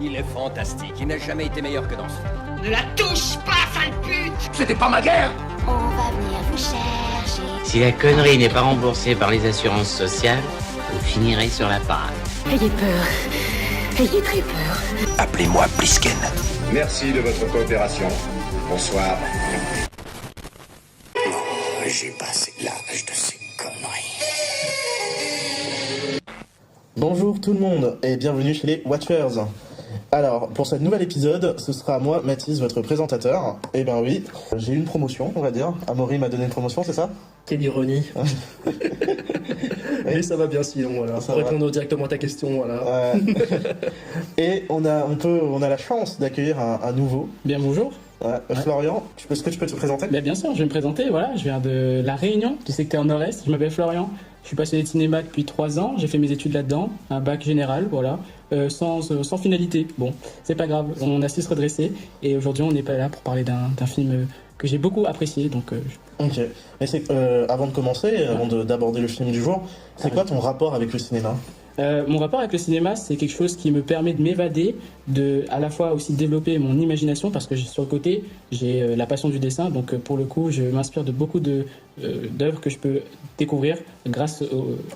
Il est fantastique. Il n'a jamais été meilleur que dans ce film. Ne la touche pas, sale pute! C'était pas ma guerre! On va venir vous chercher. Si la connerie n'est pas remboursée par les assurances sociales, vous finirez sur la parade. Ayez peur. Ayez très peur. Appelez-moi Plisken. Merci de votre coopération. Bonsoir. J'ai passé l'âge de ces conneries. Bonjour tout le monde et bienvenue chez les Watchers. Alors, pour ce nouvel épisode, ce sera moi, Mathis, votre présentateur. Et ben oui, j'ai eu une promotion, on va dire. Amaury m'a donné une promotion, c'est ça? Quelle ironie. Mais ça va bien sinon, voilà. Ça Pour va. répondre directement à ta question, voilà. Et on a la chance d'accueillir un nouveau. Bien bonjour. Florian, est-ce que tu peux te présenter? Bien sûr, je vais me présenter. Voilà, je viens de La Réunion, du secteur nord-est. Je m'appelle Florian. Je suis passionné de cinéma depuis 3 ans. J'ai fait mes études là-dedans, un bac général, voilà, sans finalité. Bon, c'est pas grave. On a su se redresser. Et aujourd'hui, on n'est pas là pour parler d'un film que j'ai beaucoup apprécié. Donc, Ok. Mais avant de commencer, d'aborder le film du jour, c'est quoi ton rapport avec le cinéma? mon rapport avec le cinéma, c'est quelque chose qui me permet de m'évader, de à la fois aussi développer mon imagination, parce que sur le côté, j'ai la passion du dessin, donc pour le coup, je m'inspire de beaucoup d'œuvres que je peux découvrir grâce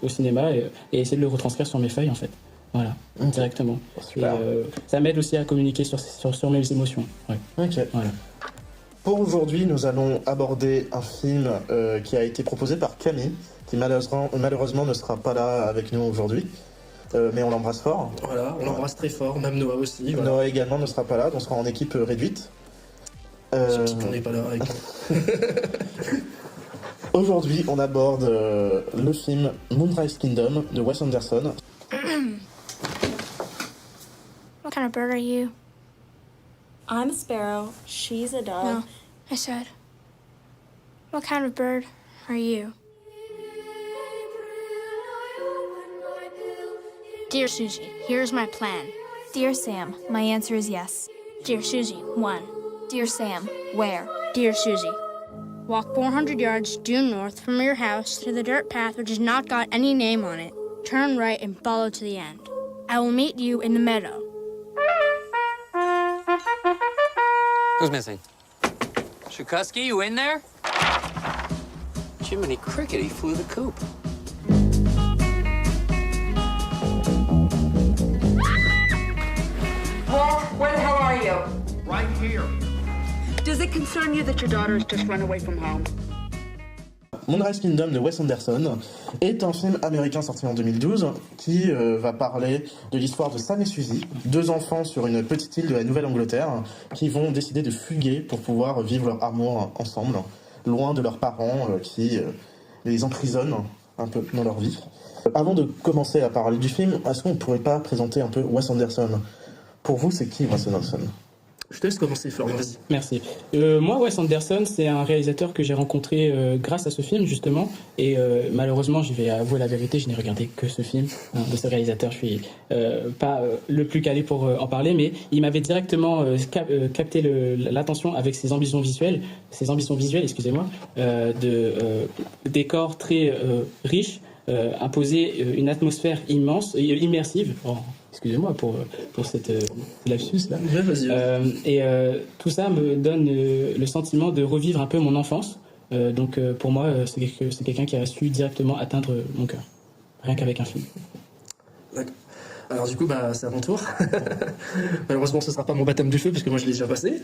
au cinéma et essayer de le retranscrire sur mes feuilles, en fait. Voilà, directement. Super. Et, ça m'aide aussi à communiquer sur mes émotions. Ouais. Ok. Voilà. Pour aujourd'hui, nous allons aborder un film qui a été proposé par Camille, qui malheureusement ne sera pas là avec nous aujourd'hui, mais on l'embrasse fort. Voilà, on l'embrasse très fort, même Noah aussi. Voilà. Noah également ne sera pas là, donc on sera en équipe réduite. Surtout qu'on n'est pas là avec nous. Aujourd'hui, on aborde le film Moonrise Kingdom de Wes Anderson. What kind of bird are you? I'm a sparrow. She's a dove. No, I said, what kind of bird are you? Dear Susie, here's my plan. Dear Sam, my answer is yes. Dear Susie, 1. Dear Sam, where? Dear Susie, walk 400 yards due north from your house to the dirt path which has not got any name on it. Turn right and follow to the end. I will meet you in the meadow. Who's missing? Shukusky, you in there? Jiminy Cricket, he flew the coop. Walt, where the hell are you? Right here. Does it concern you that your daughter has just run away from home? Moonrise Kingdom de Wes Anderson est un film américain sorti en 2012 qui va parler de l'histoire de Sam et Suzy, 2 enfants sur une petite île de la Nouvelle-Angleterre qui vont décider de fuguer pour pouvoir vivre leur amour ensemble, loin de leurs parents qui les emprisonnent un peu dans leur vie. Avant de commencer à parler du film, est-ce qu'on ne pourrait pas présenter un peu Wes Anderson? Pour vous, c'est qui Wes Anderson? Je te laisse commencer, Florian, vas-y. Merci. Moi, Wes Anderson, c'est un réalisateur que j'ai rencontré grâce à ce film, justement. Et malheureusement, je vais avouer la vérité, je n'ai regardé que ce film de ce réalisateur. Je suis pas le plus calé pour en parler, mais il m'avait directement capté l'attention avec ses ambitions visuelles, excusez-moi, de décors très riches, imposer une atmosphère immersive. Oh, excusez-moi pour cette lapsus là. Ouais, vas-y. Tout ça me donne le sentiment de revivre un peu mon enfance. Donc pour moi, c'est quelqu'un qui a su directement atteindre mon cœur, rien qu'avec un film. D'accord. Alors du coup, c'est à mon tour. Malheureusement, ce ne sera pas mon baptême du feu, parce que moi, je l'ai déjà passé.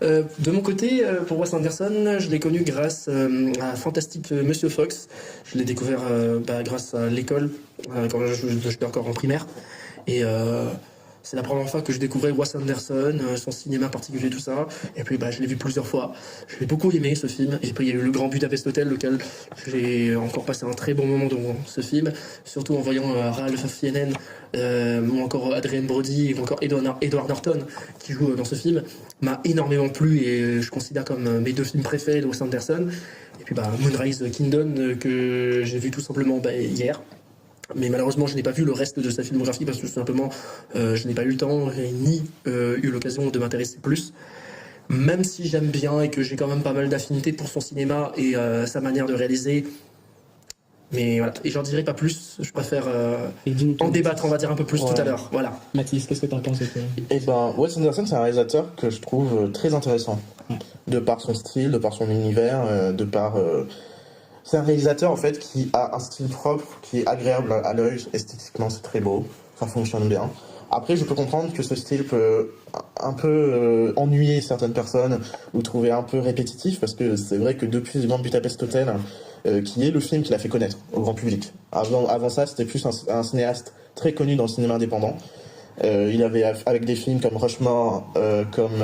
De mon côté, pour Wes Anderson, je l'ai connu grâce à Fantastique Monsieur Fox. Je l'ai découvert grâce à l'école, quand j'étais encore en primaire. Et c'est la première fois que je découvrais Wes Anderson, son cinéma particulier, tout ça. Et puis je l'ai vu plusieurs fois. Je l'ai beaucoup aimé, ce film. Et puis il y a eu Le Grand Budapest Hotel, lequel j'ai encore passé un très bon moment dans ce film. Surtout en voyant Ralph Fiennes, ou encore Adrien Brody, ou encore Edward Norton, qui joue dans ce film, m'a énormément plu et je considère comme mes 2 films préférés de Wes Anderson. Et puis Moonrise Kingdom, que j'ai vu tout simplement hier. Mais malheureusement, je n'ai pas vu le reste de sa filmographie parce que tout simplement, je n'ai pas eu le temps ni eu l'occasion de m'intéresser plus. Même si j'aime bien et que j'ai quand même pas mal d'affinités pour son cinéma et sa manière de réaliser, Mais voilà, et j'en dirai pas plus, je préfère en débattre, on va dire un peu plus tout à l'heure. Voilà. Mathis, qu'est-ce que tu en penses de toi? Eh ben, Wes Anderson, c'est un réalisateur que je trouve très intéressant. De par son style, de par son univers, de par... C'est un réalisateur, en fait, qui a un style propre, qui est agréable à l'œil. Esthétiquement, c'est très beau. Ça fonctionne bien. Après, je peux comprendre que ce style peut un peu ennuyer certaines personnes ou trouver un peu répétitif, parce que c'est vrai que depuis The Grand Budapest Hotel, qui est le film qui l'a fait connaître au grand public. Avant ça, c'était plus un cinéaste très connu dans le cinéma indépendant. Il avait, avec des films comme Rushmore, comme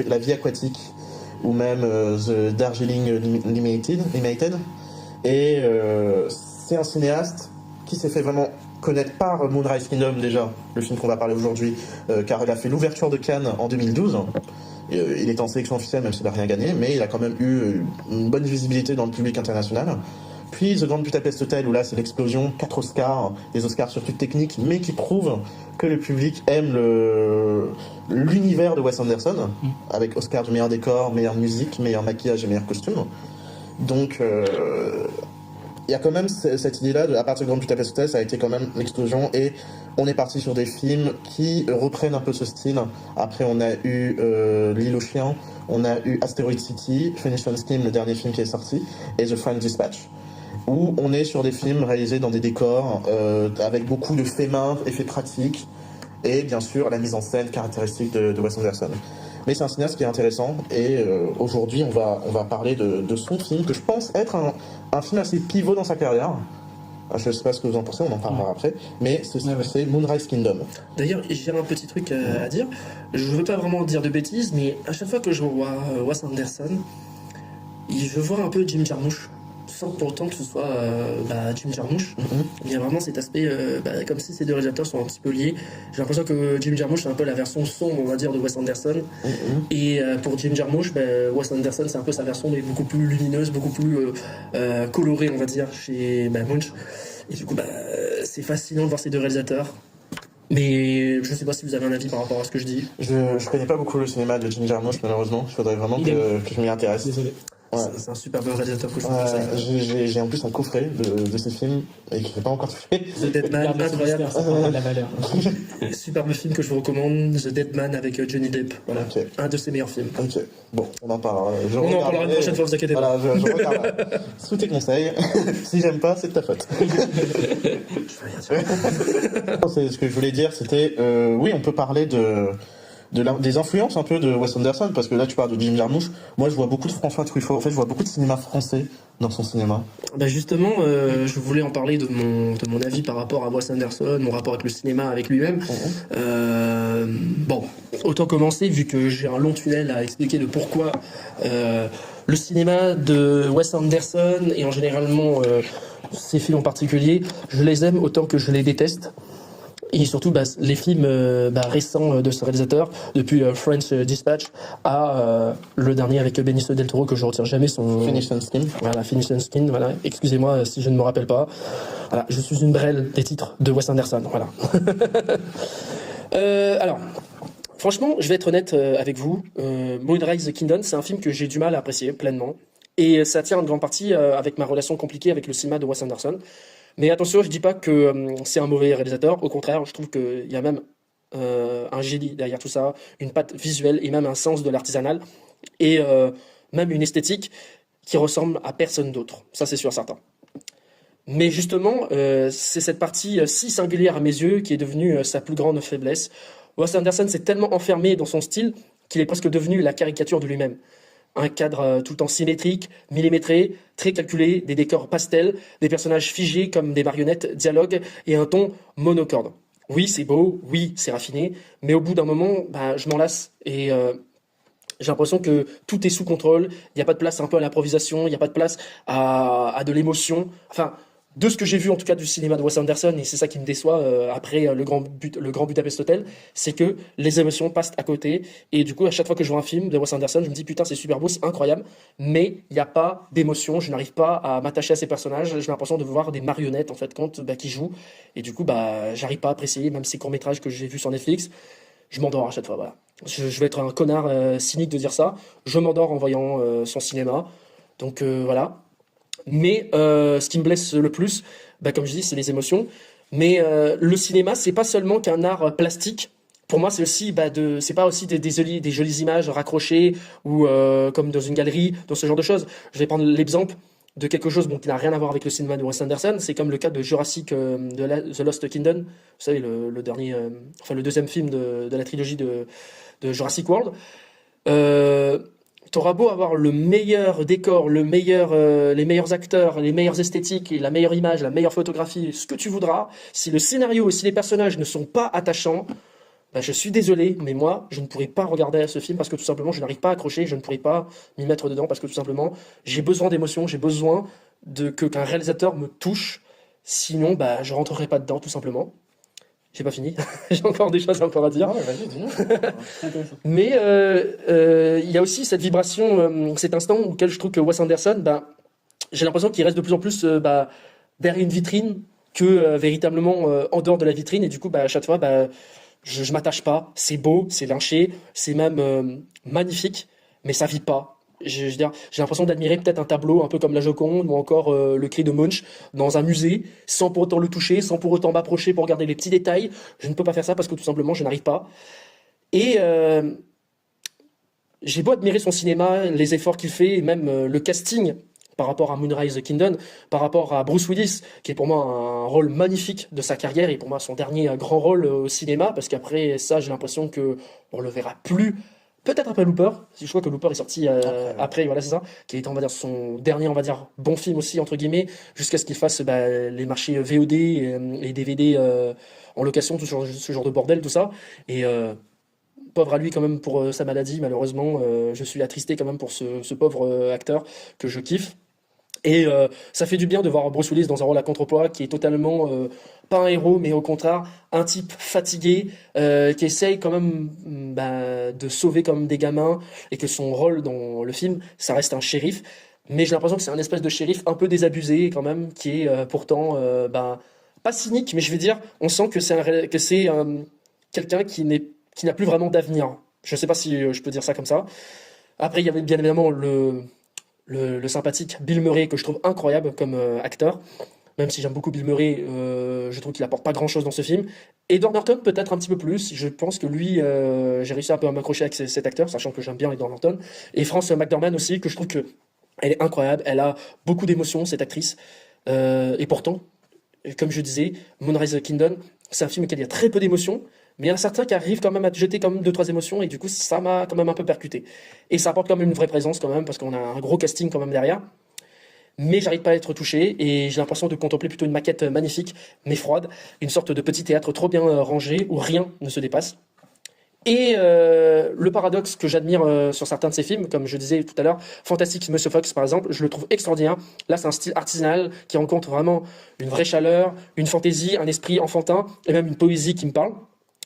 La vie aquatique, ou même The Darjeeling Limited. Et c'est un cinéaste qui s'est fait vraiment connaître par Moonrise Kingdom déjà, le film qu'on va parler aujourd'hui, car il a fait l'ouverture de Cannes en 2012. Il est en sélection officielle même s'il n'a rien gagné, mais il a quand même eu une bonne visibilité dans le public international. Puis The Grand Budapest Hotel, où là c'est l'explosion, 4 Oscars, des Oscars surtout techniques, mais qui prouvent que le public aime l'univers de Wes Anderson, avec Oscar du meilleur décor, meilleure musique, meilleur maquillage et meilleur costume. Donc il y a quand même cette idée-là, à partir de Grand Budapest Hotel, ça a été quand même l'explosion, et on est parti sur des films qui reprennent un peu ce style. Après, on a eu L'île aux chiens, on a eu Asteroid City, Phoenician Scheme, le dernier film qui est sorti, et The French Dispatch, où on est sur des films réalisés dans des décors avec beaucoup de faits main, effets pratiques, et bien sûr la mise en scène caractéristique de Wes Anderson. Mais c'est un cinéaste qui est intéressant, et aujourd'hui on va parler de son film, que je pense être un film assez pivot dans sa carrière. Je ne sais pas ce que vous en pensez, on en parlera après, mais c'est Moonrise Kingdom. D'ailleurs, j'ai un petit truc à dire. Je ne veux pas vraiment dire de bêtises, mais à chaque fois que je vois Wes Anderson, je vois un peu Jim Jarmusch. Sans pour autant que ce soit Jim Jarmusch. Il y a vraiment cet aspect, comme si ces deux réalisateurs sont un petit peu liés. J'ai l'impression que Jim Jarmusch c'est un peu la version sombre, on va dire, de Wes Anderson. Et pour Jim Jarmusch, Wes Anderson c'est un peu sa version, mais beaucoup plus lumineuse, beaucoup plus colorée, on va dire, chez Munch. Et du coup, c'est fascinant de voir ces deux réalisateurs. Mais je ne sais pas si vous avez un avis par rapport à ce que je dis. Je connais pas beaucoup le cinéma de Jim Jarmusch, malheureusement. Il faudrait vraiment que je m'y intéresse. Désolé. Ouais. C'est un super bon réalisateur que je trouve. J'ai en plus un coffret de ces films et que je n'ai pas encore fait. The Dead Man, incroyable. Ça prend de la valeur. Superbe film que je vous recommande, The Dead Man avec Johnny Depp. Voilà. Okay. Un de ses meilleurs films. Ok, bon, on en parlera. On en parlera une prochaine fois, vous inquiétez pas. Voilà, je regarde sous tes conseils. Si j'aime pas, c'est de ta faute. C'est ce que je voulais dire, c'était oui, on peut parler des influences un peu de Wes Anderson, parce que là tu parles de Jim Jarmusch. Moi je vois beaucoup de François Truffaut. En fait, je vois beaucoup de cinéma français dans son cinéma. Justement, je voulais en parler de mon avis par rapport à Wes Anderson, mon rapport avec le cinéma, avec lui-même. Bon, autant commencer, vu que j'ai un long tunnel à expliquer de pourquoi le cinéma de Wes Anderson, et en généralement ses films en particulier, je les aime autant que je les déteste. Et surtout les films récents de ce réalisateur, depuis French Dispatch à le dernier avec Benicio del Toro, que je retire jamais son... Phoenician Scheme. Voilà, Phoenician Scheme, voilà. Excusez-moi si je ne me rappelle pas. Voilà, je suis une brêle des titres de Wes Anderson, voilà. Alors, franchement, je vais être honnête avec vous. Moonrise Kingdom, c'est un film que j'ai du mal à apprécier pleinement. Et ça tient en grande partie avec ma relation compliquée avec le cinéma de Wes Anderson. Mais attention, je dis pas que c'est un mauvais réalisateur. Au contraire, je trouve qu'il y a même un génie derrière tout ça, une patte visuelle et même un sens de l'artisanal, et même une esthétique qui ressemble à personne d'autre. Ça, c'est sûr certain. Mais justement, c'est cette partie si singulière à mes yeux qui est devenue sa plus grande faiblesse. Wes Anderson s'est tellement enfermé dans son style qu'il est presque devenu la caricature de lui-même. Un cadre tout le temps symétrique, millimétré, très calculé, des décors pastels, des personnages figés comme des marionnettes, dialogues et un ton monocorde. Oui, c'est beau, oui, c'est raffiné, mais au bout d'un moment, je m'en lasse et j'ai l'impression que tout est sous contrôle, il n'y a pas de place un peu à l'improvisation, il n'y a pas de place à de l'émotion. Enfin, de ce que j'ai vu en tout cas du cinéma de Wes Anderson, et c'est ça qui me déçoit après le Grand Budapest Hotel, c'est que les émotions passent à côté, et du coup à chaque fois que je vois un film de Wes Anderson, je me dis putain c'est super beau, c'est incroyable, mais il n'y a pas d'émotion, je n'arrive pas à m'attacher à ces personnages, j'ai l'impression de voir des marionnettes en fait qui jouent, et du coup j'arrive pas à apprécier même ces courts-métrages que j'ai vus sur Netflix, je m'endors à chaque fois, voilà. Je vais être un connard cynique de dire ça, je m'endors en voyant son cinéma, donc voilà. Mais ce qui me blesse le plus, comme je dis, c'est les émotions. Mais le cinéma, c'est pas seulement qu'un art plastique. Pour moi, c'est aussi c'est pas aussi des jolies images raccrochées ou comme dans une galerie, dans ce genre de choses. Je vais prendre l'exemple de quelque chose qui n'a rien à voir avec le cinéma de Wes Anderson. C'est comme le cas de Jurassic, The Lost Kingdom. Vous savez, le dernier, le deuxième film de la trilogie de Jurassic World. T'auras beau avoir le meilleur décor, les meilleurs acteurs, les meilleures esthétiques, et la meilleure image, la meilleure photographie, ce que tu voudras. Si le scénario et si les personnages ne sont pas attachants, je suis désolé, mais moi, je ne pourrais pas regarder ce film parce que tout simplement, je n'arrive pas à accrocher, je ne pourrais pas m'y mettre dedans parce que tout simplement, j'ai besoin d'émotion, j'ai besoin qu'un réalisateur me touche. Sinon, je rentrerai pas dedans, tout simplement. J'ai pas fini, j'ai encore des choses encore à dire. Ouais, vas-y, dis-nous. Mais il y a aussi cette vibration, cet instant auquel je trouve que Wes Anderson, j'ai l'impression qu'il reste de plus en plus derrière une vitrine que véritablement en dehors de la vitrine. Et du coup, à chaque fois, je m'attache pas. C'est beau, c'est lynché, c'est même magnifique, mais ça vit pas. J'ai l'impression d'admirer peut-être un tableau un peu comme la Joconde ou encore le Cri de Munch dans un musée, sans pour autant le toucher, sans pour autant m'approcher pour regarder les petits détails. Je ne peux pas faire ça parce que tout simplement, je n'arrive pas. Et j'ai beau admirer son cinéma, les efforts qu'il fait, et même le casting par rapport à Moonrise Kingdom, par rapport à Bruce Willis, qui est pour moi un rôle magnifique de sa carrière, et pour moi son dernier grand rôle au cinéma, parce qu'après ça, j'ai l'impression qu'on le verra plus. Peut-être après Looper, je crois que Looper est sorti après, voilà, c'est ça, qui est, on va dire, son dernier, on va dire, bon film aussi, entre guillemets, jusqu'à ce qu'il fasse les marchés VOD et DVD en location, tout ce genre de bordel, tout ça. Et pauvre à lui quand même pour sa maladie, malheureusement, je suis attristé quand même pour ce pauvre acteur que je kiffe. Et ça fait du bien de voir Bruce Willis dans un rôle à contre-poids qui est totalement pas un héros, mais au contraire un type fatigué qui essaye quand même de sauver comme des gamins, et que son rôle dans le film, ça reste un shérif. Mais j'ai l'impression que c'est un espèce de shérif un peu désabusé quand même, qui est pourtant pas cynique, mais je vais dire, on sent que c'est quelqu'un qui n'a plus vraiment d'avenir. Je sais pas si je peux dire ça comme ça. Après, il y avait bien évidemment le sympathique Bill Murray, que je trouve incroyable comme acteur. Même si j'aime beaucoup Bill Murray, je trouve qu'il apporte pas grand chose dans ce film. Edward Norton, peut-être un petit peu plus. Je pense que lui, j'ai réussi un peu à m'accrocher avec cet acteur, sachant que j'aime bien Edward Norton. Et Frances McDormand aussi, que je trouve que elle est incroyable. Elle a beaucoup d'émotions, cette actrice. Et pourtant, comme je disais, Moonrise Kingdom, c'est un film auquel il y a très peu d'émotions, mais il y en a certains qui arrivent quand même à te jeter quand même 2-3 émotions, et du coup, ça m'a quand même un peu percuté. Et ça apporte quand même une vraie présence quand même, parce qu'on a un gros casting quand même derrière. Mais j'arrive pas à être touché, et j'ai l'impression de contempler plutôt une maquette magnifique, mais froide, une sorte de petit théâtre trop bien rangé, où rien ne se dépasse. Et le paradoxe que j'admire sur certains de ces films, comme je disais tout à l'heure, Fantastic Mr. Fox par exemple, je le trouve extraordinaire. Là, c'est un style artisanal qui rencontre vraiment une vraie chaleur, une fantaisie, un esprit enfantin, et même une poésie qui me parle.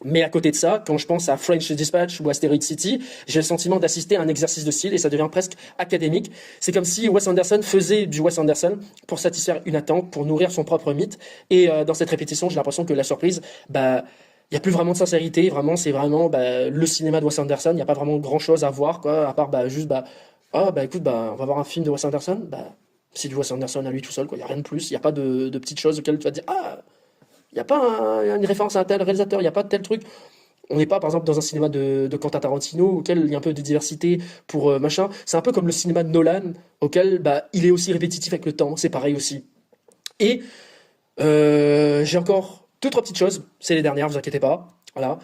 Mais à côté de ça, quand je pense à French Dispatch ou Asteroid City, j'ai le sentiment d'assister à un exercice de style, et ça devient presque académique. C'est comme si Wes Anderson faisait du Wes Anderson pour satisfaire une attente, pour nourrir son propre mythe. Et dans cette répétition, j'ai l'impression que la surprise, il n'y a plus vraiment de sincérité. Vraiment, c'est vraiment le cinéma de Wes Anderson. Il n'y a pas vraiment grand chose à voir, quoi, à part juste écoute, on va voir un film de Wes Anderson. C'est du Wes Anderson à lui tout seul, quoi. Il n'y a rien de plus. Il n'y a pas de petites choses auxquelles tu vas te dire il n'y a pas une référence à un tel réalisateur, il n'y a pas de tel truc. On n'est pas, par exemple, dans un cinéma de Quentin Tarantino, auquel il y a un peu de diversité pour machin. C'est un peu comme le cinéma de Nolan, auquel il est aussi répétitif avec le temps. C'est pareil aussi. Et j'ai encore 2-3 petites choses. C'est les dernières, vous inquiétez pas. Voilà.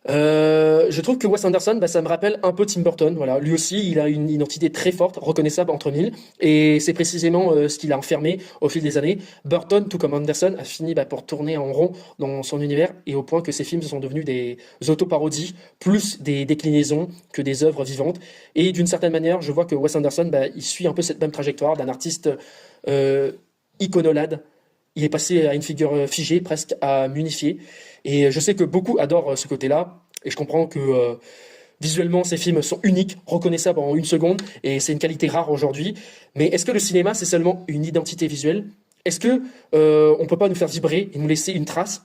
Je trouve que Wes Anderson, ça me rappelle un peu Tim Burton. Voilà. Lui aussi, il a une identité très forte, reconnaissable entre mille, et c'est précisément ce qu'il a enfermé au fil des années. Burton, tout comme Anderson, a fini pour tourner en rond dans son univers, et au point que ses films sont devenus des autoparodies, plus des déclinaisons que des œuvres vivantes. Et d'une certaine manière, je vois que Wes Anderson, il suit un peu cette même trajectoire d'un artiste iconolade. Il est passé à une figure figée, presque à m'unifier. Et je sais que beaucoup adorent ce côté-là. Et je comprends que visuellement, ces films sont uniques, reconnaissables en une seconde. Et c'est une qualité rare aujourd'hui. Mais est-ce que le cinéma, c'est seulement une identité visuelle ? Est-ce que on peut pas nous faire vibrer et nous laisser une trace ?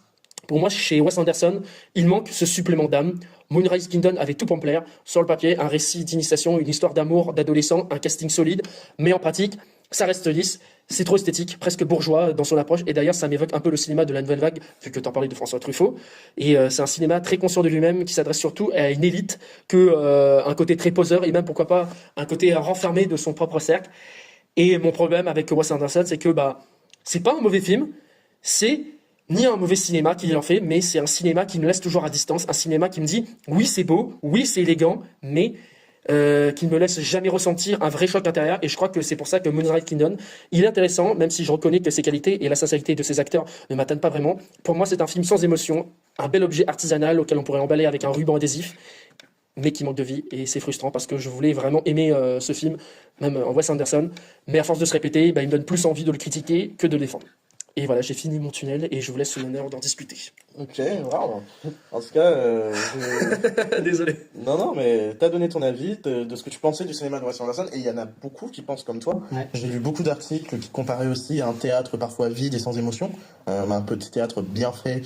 Pour moi, chez Wes Anderson, il manque ce supplément d'âme. Moonrise Kingdom avait tout pour me plaire. Sur le papier, un récit d'initiation, une histoire d'amour, d'adolescent, un casting solide. Mais en pratique, ça reste lisse, c'est trop esthétique, presque bourgeois dans son approche, et d'ailleurs ça m'évoque un peu le cinéma de la nouvelle vague, vu que tu en parlais de François Truffaut, et c'est un cinéma très conscient de lui-même, qui s'adresse surtout à une élite, que un côté très poseur, et même pourquoi pas un côté renfermé de son propre cercle. Et mon problème avec Wes Anderson, c'est que c'est pas un mauvais film, c'est ni un mauvais cinéma qu'il en fait, mais c'est un cinéma qui me laisse toujours à distance, un cinéma qui me dit oui c'est beau, oui c'est élégant, mais qui ne me laisse jamais ressentir un vrai choc intérieur. Et je crois que c'est pour ça que Moonrise Kingdom, il est intéressant, même si je reconnais que ses qualités et la sincérité de ses acteurs ne m'atteignent pas vraiment. Pour moi, c'est un film sans émotion, un bel objet artisanal auquel on pourrait emballer avec un ruban adhésif, mais qui manque de vie. Et c'est frustrant parce que je voulais vraiment aimer ce film, même en Wes Anderson. Mais à force de se répéter, il me donne plus envie de le critiquer que de le défendre. Et voilà, j'ai fini mon tunnel et je vous laisse l'honneur d'en discuter. Ok, wow. En tout cas, Désolé. Non, mais t'as donné ton avis de ce que tu pensais du cinéma de Wes Anderson, et il y en a beaucoup qui pensent comme toi. Ouais. J'ai lu beaucoup d'articles qui comparaient aussi à un théâtre parfois vide et sans émotion, un petit théâtre bien fait,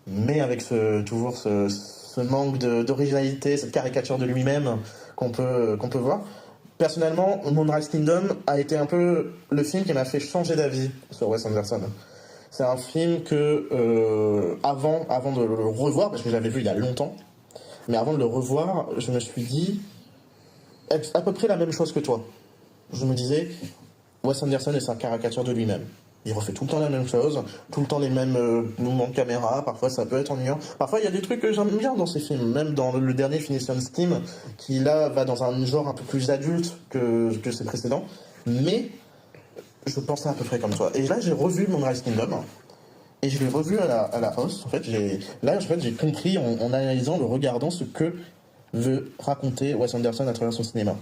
mais avec toujours ce manque d'originalité, cette caricature de lui-même qu'on peut voir. Personnellement, Moonrise Kingdom a été un peu le film qui m'a fait changer d'avis sur Wes Anderson. C'est un film que, avant de le revoir, parce que je l'avais vu il y a longtemps, mais avant de le revoir, je me suis dit à peu près la même chose que toi. Je me disais, Wes Anderson est sa caricature de lui-même. Il refait tout le temps la même chose, tout le temps les mêmes mouvements de caméra, parfois ça peut être ennuyant. Parfois il y a des trucs que j'aime bien dans ces films, même dans le dernier Finition Steam, qui là va dans un genre un peu plus adulte que ses précédents, mais je pensais à peu près comme toi. Et là j'ai revu Moonrise Kingdom, et je l'ai revu à la hausse. En fait, j'ai compris en analysant, en regardant ce que veut raconter Wes Anderson à travers son cinéma.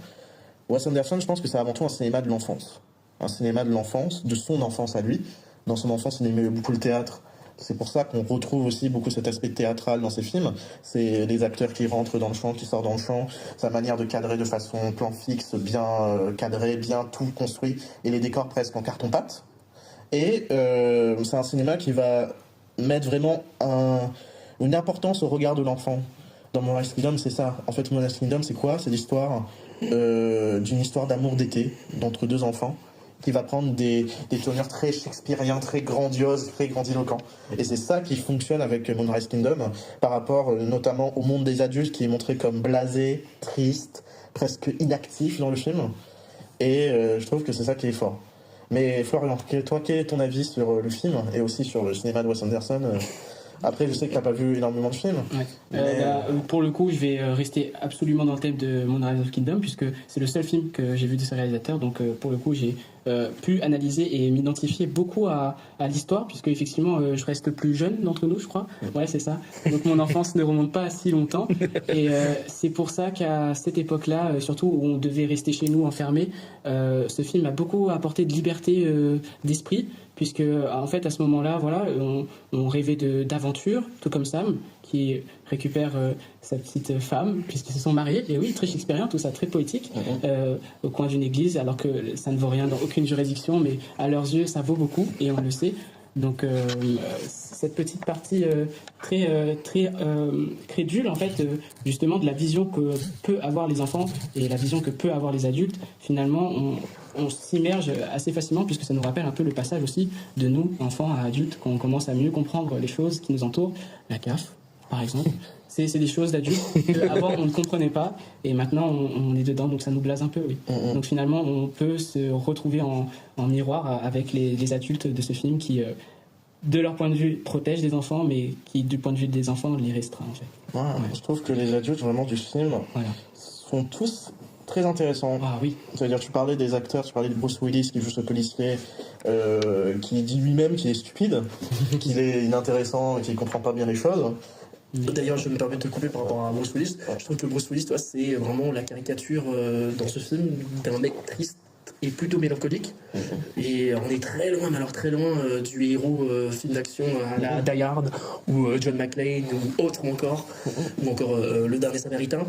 Wes Anderson, je pense que c'est avant tout un cinéma de l'enfance. Un cinéma de l'enfance, de son enfance à lui. Dans son enfance, il aimait beaucoup le théâtre. C'est pour ça qu'on retrouve aussi beaucoup cet aspect théâtral dans ses films. C'est les acteurs qui rentrent dans le champ, qui sortent dans le champ, sa manière de cadrer de façon plan fixe, bien cadré, bien tout construit, et les décors presque en carton-pâte. Et c'est un cinéma qui va mettre vraiment une importance au regard de l'enfant. Dans Moonrise Kingdom, c'est ça. En fait, Moonrise Kingdom, c'est quoi? C'est l'histoire d'une histoire d'amour d'été d'entre deux enfants, qui va prendre des tournures très shakespeariens, très grandioses, très grandiloquents. Et c'est ça qui fonctionne avec Moonrise Kingdom, par rapport notamment au monde des adultes, qui est montré comme blasé, triste, presque inactif dans le film. Et je trouve que c'est ça qui est fort. Mais Florian, toi, quel est ton avis sur le film, et aussi sur le cinéma de Wes Anderson? Après, je sais que tu n'as pas vu énormément de films. Ouais. Pour le coup, je vais rester absolument dans le thème de Moonrise Kingdom, puisque c'est le seul film que j'ai vu de ce réalisateur. Donc, pour le coup, j'ai pu analyser et m'identifier beaucoup à l'histoire, puisque effectivement, je reste plus jeune d'entre nous, je crois. Ouais, c'est ça. Donc, mon enfance ne remonte pas à si longtemps. Et c'est pour ça qu'à cette époque-là, surtout où on devait rester chez nous enfermés, ce film a beaucoup apporté de liberté d'esprit, puisque en fait à ce moment-là, voilà, on rêvait d'aventure, tout comme Sam qui récupère sa petite femme puisqu'ils se sont mariés. Et oui, très shakespearien, tout ça, très poétique, au coin d'une église, alors que ça ne vaut rien dans aucune juridiction, mais à leurs yeux ça vaut beaucoup, et on le sait. Donc cette petite partie très crédule en fait, justement de la vision que peuvent avoir les enfants et la vision que peuvent avoir les adultes, finalement on s'immerge assez facilement, puisque ça nous rappelle un peu le passage aussi de nous, enfants à adultes, quand on commence à mieux comprendre les choses qui nous entourent. La CAF, par exemple, c'est des choses d'adultes qu'avant on ne comprenait pas, et maintenant on est dedans, donc ça nous blase un peu, oui. Donc finalement on peut se retrouver en miroir avec les adultes de ce film qui, de leur point de vue, protègent des enfants, mais qui, du point de vue des enfants, les restreint en fait. Ouais. Je trouve que les adultes vraiment du film sont tous très intéressants. Ah oui. C'est-à-dire, tu parlais des acteurs, tu parlais de Bruce Willis qui joue ce policier, qui dit lui-même qu'il est stupide, qu'il est inintéressant et qu'il comprend pas bien les choses. D'ailleurs, je me permets de te couper par rapport à Bruce Willis. Je trouve que Bruce Willis, toi, c'est vraiment la caricature dans ce film d'un mec triste et plutôt mélancolique. Et on est très loin, mais alors très loin du héros film d'action à la Die Hard ou John McClane ou autre encore, ou encore Le Dernier Samaritain.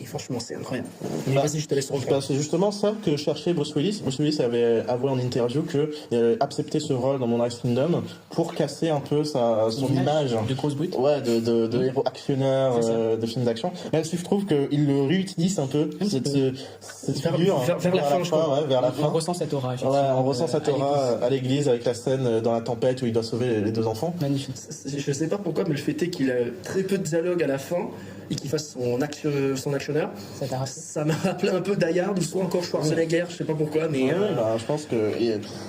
Et franchement, c'est incroyable. Mais vas-y, je te laisse reprendre. C'est justement ça que cherchait Bruce Willis. Bruce Willis avait avoué en interview qu'il avait accepté ce rôle dans Moonrise Kingdom pour casser un peu son image de grosse brute. Ouais, de héros actionneur, de films d'action. Même si je trouve qu'il le réutilise un peu, cette figure. Vers la fin, je crois. Ouais, vers la fin. On ressent cette aura. Ouais, on ressent cette aura à l'église avec la scène dans la tempête où il doit sauver les 2 enfants. Magnifique. Je sais pas pourquoi, mais le fait est qu'il a très peu de dialogue à la fin et qu'il fasse son actionneur. Ça m'a rappelé un peu Die Hard ou soit encore Schwarzenegger, je sais pas pourquoi, mais. Je pense que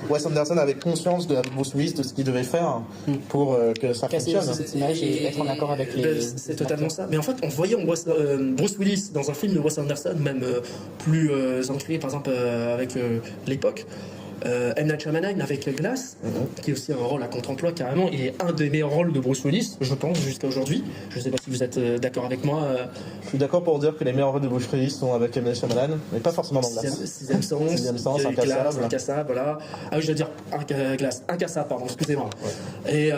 Wes Anderson avait conscience avec Bruce Willis de ce qu'il devait faire pour que ça casser fonctionne. cette image et être en accord avec les. C'est totalement ça. Mais en fait, en voyant Bruce Willis dans un film de Wes Anderson, même plus ancré par exemple avec l'époque. M. Night Shyamalan avec Glass, qui est aussi un rôle à contre-emploi carrément, et un des meilleurs rôles de Bruce Willis, je pense, jusqu'à aujourd'hui. Je sais pas si vous êtes d'accord avec moi. Je suis d'accord pour dire que les meilleurs rôles de Bruce Willis sont avec M. Night Shyamalan, mais pas forcément dans Glass. Sixième Sens, Incassable, voilà. Ah oui, je veux dire Glass, Incassable, pardon, excusez-moi. Ouais. Et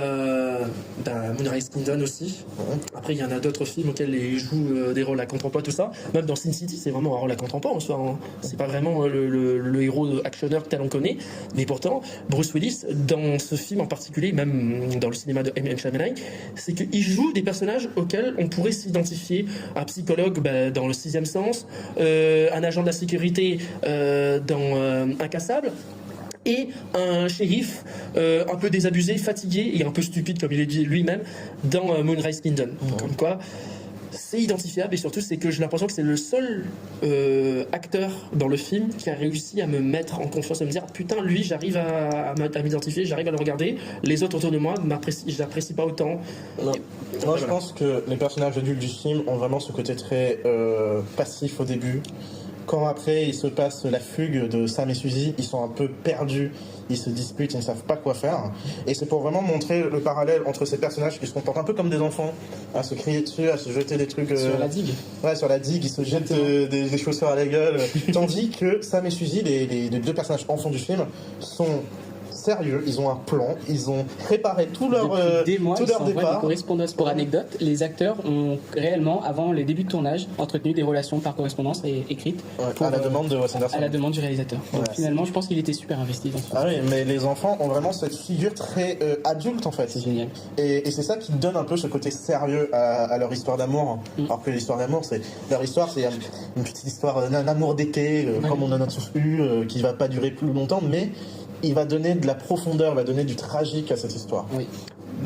Moonrise Kingdom aussi. Ouais. Après, il y en a d'autres films auxquels il joue des rôles à contre-emploi, tout ça. Même dans Sin City, c'est vraiment un rôle à contre-emploi en soi. Hein. C'est pas vraiment le héros actionneur tel on connaît. Mais pourtant, Bruce Willis, dans ce film en particulier, même dans le cinéma de M. Night Shyamalan, c'est qu'il joue des personnages auxquels on pourrait s'identifier. Un psychologue dans le Sixième Sens, un agent de la sécurité dans Incassable, et un shérif un peu désabusé, fatigué et un peu stupide, comme il est dit lui-même, dans Moonrise Kingdom. Comme quoi, c'est identifiable, et surtout c'est que j'ai l'impression que c'est le seul acteur dans le film qui a réussi à me mettre en confiance, à me dire putain, lui j'arrive à m'identifier, j'arrive à le regarder, les autres autour de moi je l'apprécie pas autant. Moi je pense que les personnages adultes du film ont vraiment ce côté très passif au début. Quand après il se passe la fugue de Sam et Suzy, ils sont un peu perdus, ils se disputent, ils ne savent pas quoi faire. Et c'est pour vraiment montrer le parallèle entre ces personnages qui se comportent un peu comme des enfants, à se crier dessus, à se jeter des trucs... Sur la digue. Ouais, sur la digue, ils se jettent des chaussures à la gueule. Tandis que Sam et Suzy, les 2 personnages enfants du film, sont sérieux, ils ont un plan, ils ont préparé tout leur départ. Correspondance. Pour anecdote, les acteurs ont réellement, avant les débuts de tournage, entretenu des relations par correspondance écrites. À la demande de Wes Anderson. À la demande du réalisateur. Donc, finalement, je pense qu'il était super investi dans ce film. Ah oui, mais les enfants ont vraiment cette figure très adulte en fait. C'est génial. Et c'est ça qui donne un peu ce côté sérieux à leur histoire d'amour. Alors que l'histoire d'amour, leur histoire, c'est une petite histoire d'un amour d'été, comme on en a tous eu, qui va pas durer plus longtemps, mais il va donner de la profondeur, il va donner du tragique à cette histoire. Oui.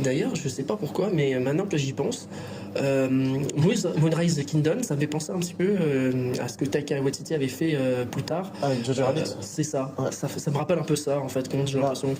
D'ailleurs, je sais pas pourquoi, mais maintenant que j'y pense, Moonrise Kingdom, ça me fait penser un petit peu à ce que Taika Waititi avait fait plus tard. Avec Jojo Rabbit. C'est ça. Ouais. Ça me rappelle un peu ça, en fait, quand j'ai l'impression.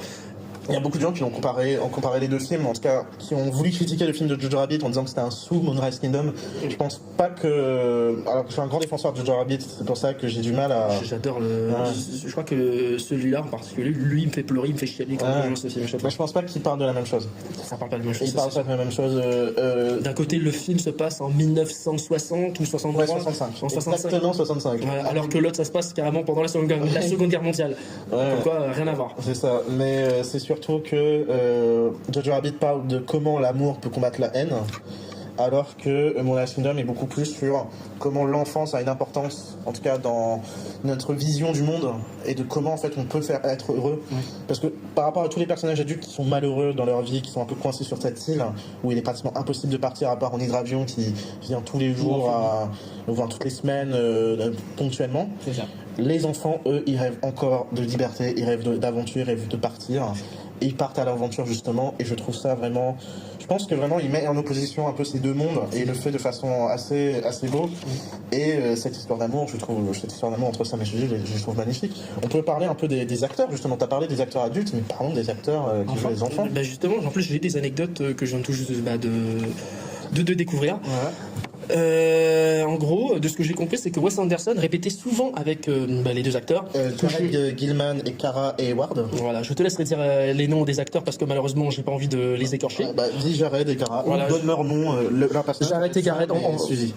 Il y a beaucoup de gens qui ont comparé les 2 films, en tout cas, qui ont voulu critiquer le film de Jojo Rabbit en disant que c'était un sous-Moonrise Kingdom. Je pense pas que... Alors que je suis un grand défenseur de Jojo Rabbit, c'est pour ça que j'ai du mal à... J'adore le... Ouais. Je crois que celui-là en particulier, lui, il me fait pleurer, il me fait chialer quand je joue ce film. Je pense pas qu'ils parlent de la même chose. Ça parle pas de la même chose. Ils parlent pas de la même chose. D'un côté, le film se passe en 1960 ou 63. Ouais, 65. En 65. Exactement 65. Ouais, alors que l'autre, ça se passe carrément pendant la Seconde Guerre mondiale. Ouais. Donc quoi, rien à voir. C'est ça. Mais c'est surtout que Jojo Rabbit parle de comment l'amour peut combattre la haine, alors que Moonrise Kingdom est beaucoup plus sur comment l'enfance a une importance, en tout cas dans notre vision du monde, et de comment en fait on peut faire être heureux. Parce que par rapport à tous les personnages adultes qui sont malheureux dans leur vie, qui sont un peu coincés sur cette île où il est pratiquement impossible de partir à part en hydravion qui vient tous les jours, voire toutes les semaines ponctuellement. C'est ça. Les enfants, eux, ils rêvent encore de liberté, ils rêvent d'aventure, ils rêvent de partir. Et ils partent à l'aventure justement, et je trouve ça vraiment... Je pense que vraiment il met en opposition un peu ces 2 mondes, et il le fait de façon assez beau. Et cette histoire d'amour, cette histoire d'amour entre Sam et Suzy, je la trouve magnifique. On peut parler un peu des acteurs, justement. Tu as parlé des acteurs adultes, mais parlons des acteurs qui jouent les enfants. Bah justement, en plus j'ai des anecdotes que je viens tout juste de découvrir. Ouais. En gros, de ce que j'ai compris, c'est que Wes Anderson répétait souvent avec les 2 acteurs. Jared Gilman et Cara Hayward. Voilà, je te laisserai dire les noms des acteurs parce que malheureusement, j'ai pas envie de les écorcher. Dis Jared et Cara. Voilà, on donne leur nom, leur personnage. Jared et Jared.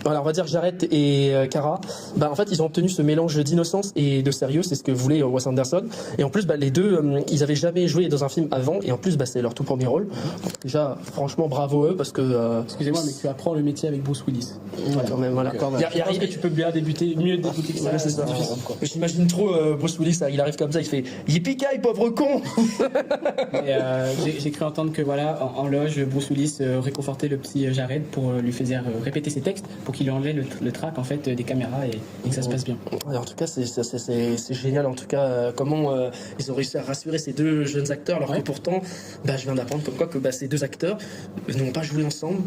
Voilà, on va dire Jared et Cara. En fait, ils ont obtenu ce mélange d'innocence et de sérieux, c'est ce que voulait Wes Anderson. Et en plus, les 2, ils avaient jamais joué dans un film avant, et en plus, c'est leur tout premier rôle. Donc, déjà, franchement, bravo eux parce que. Excusez-moi, mais tu apprends le métier avec Bruce Willis. Quand même, voilà. Quand même. Je pense que tu peux bien débuter, mieux débuter que ça. Ouais, c'est ça. J'imagine trop Bruce Willis, il arrive comme ça, il fait yippee-ki, pauvre con. Et, j'ai cru entendre que voilà, en loge, Bruce Willis réconfortait le petit Jared pour lui faire répéter ses textes, pour qu'il lui enlève le trac en fait des caméras et que ça se passe bien. Alors, en tout cas, c'est génial. En tout cas, comment ils ont réussi à rassurer ces deux jeunes acteurs, alors que pourtant, je viens d'apprendre comme quoi que ces deux acteurs n'ont pas joué ensemble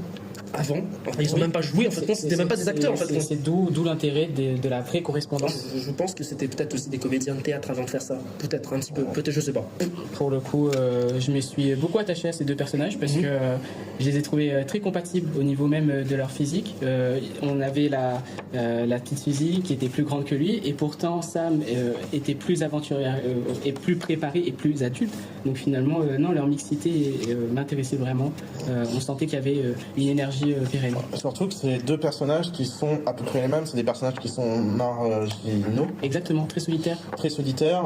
avant. Enfin, ils n'ont même pas joué. En fait, c'était même pas des acteurs. En fait, c'est d'où l'intérêt de la vraie correspondance. Je pense que c'était peut-être aussi des comédiens de théâtre avant de faire ça. Peut-être un petit peu. Peut-être, je sais pas. Pour le coup, je me suis beaucoup attaché à ces deux personnages parce que je les ai trouvés très compatibles au niveau même de leur physique. On avait la petite Suzy qui était plus grande que lui et pourtant Sam était plus aventurière et plus préparé et plus adulte. Donc finalement, non, leur mixité m'intéressait vraiment. On sentait qu'il y avait une énergie pérenne. Surtout que c'est deux personnages qui sont à peu près les mêmes. C'est des personnages qui sont marginaux. Exactement, très solitaires. Très solitaires.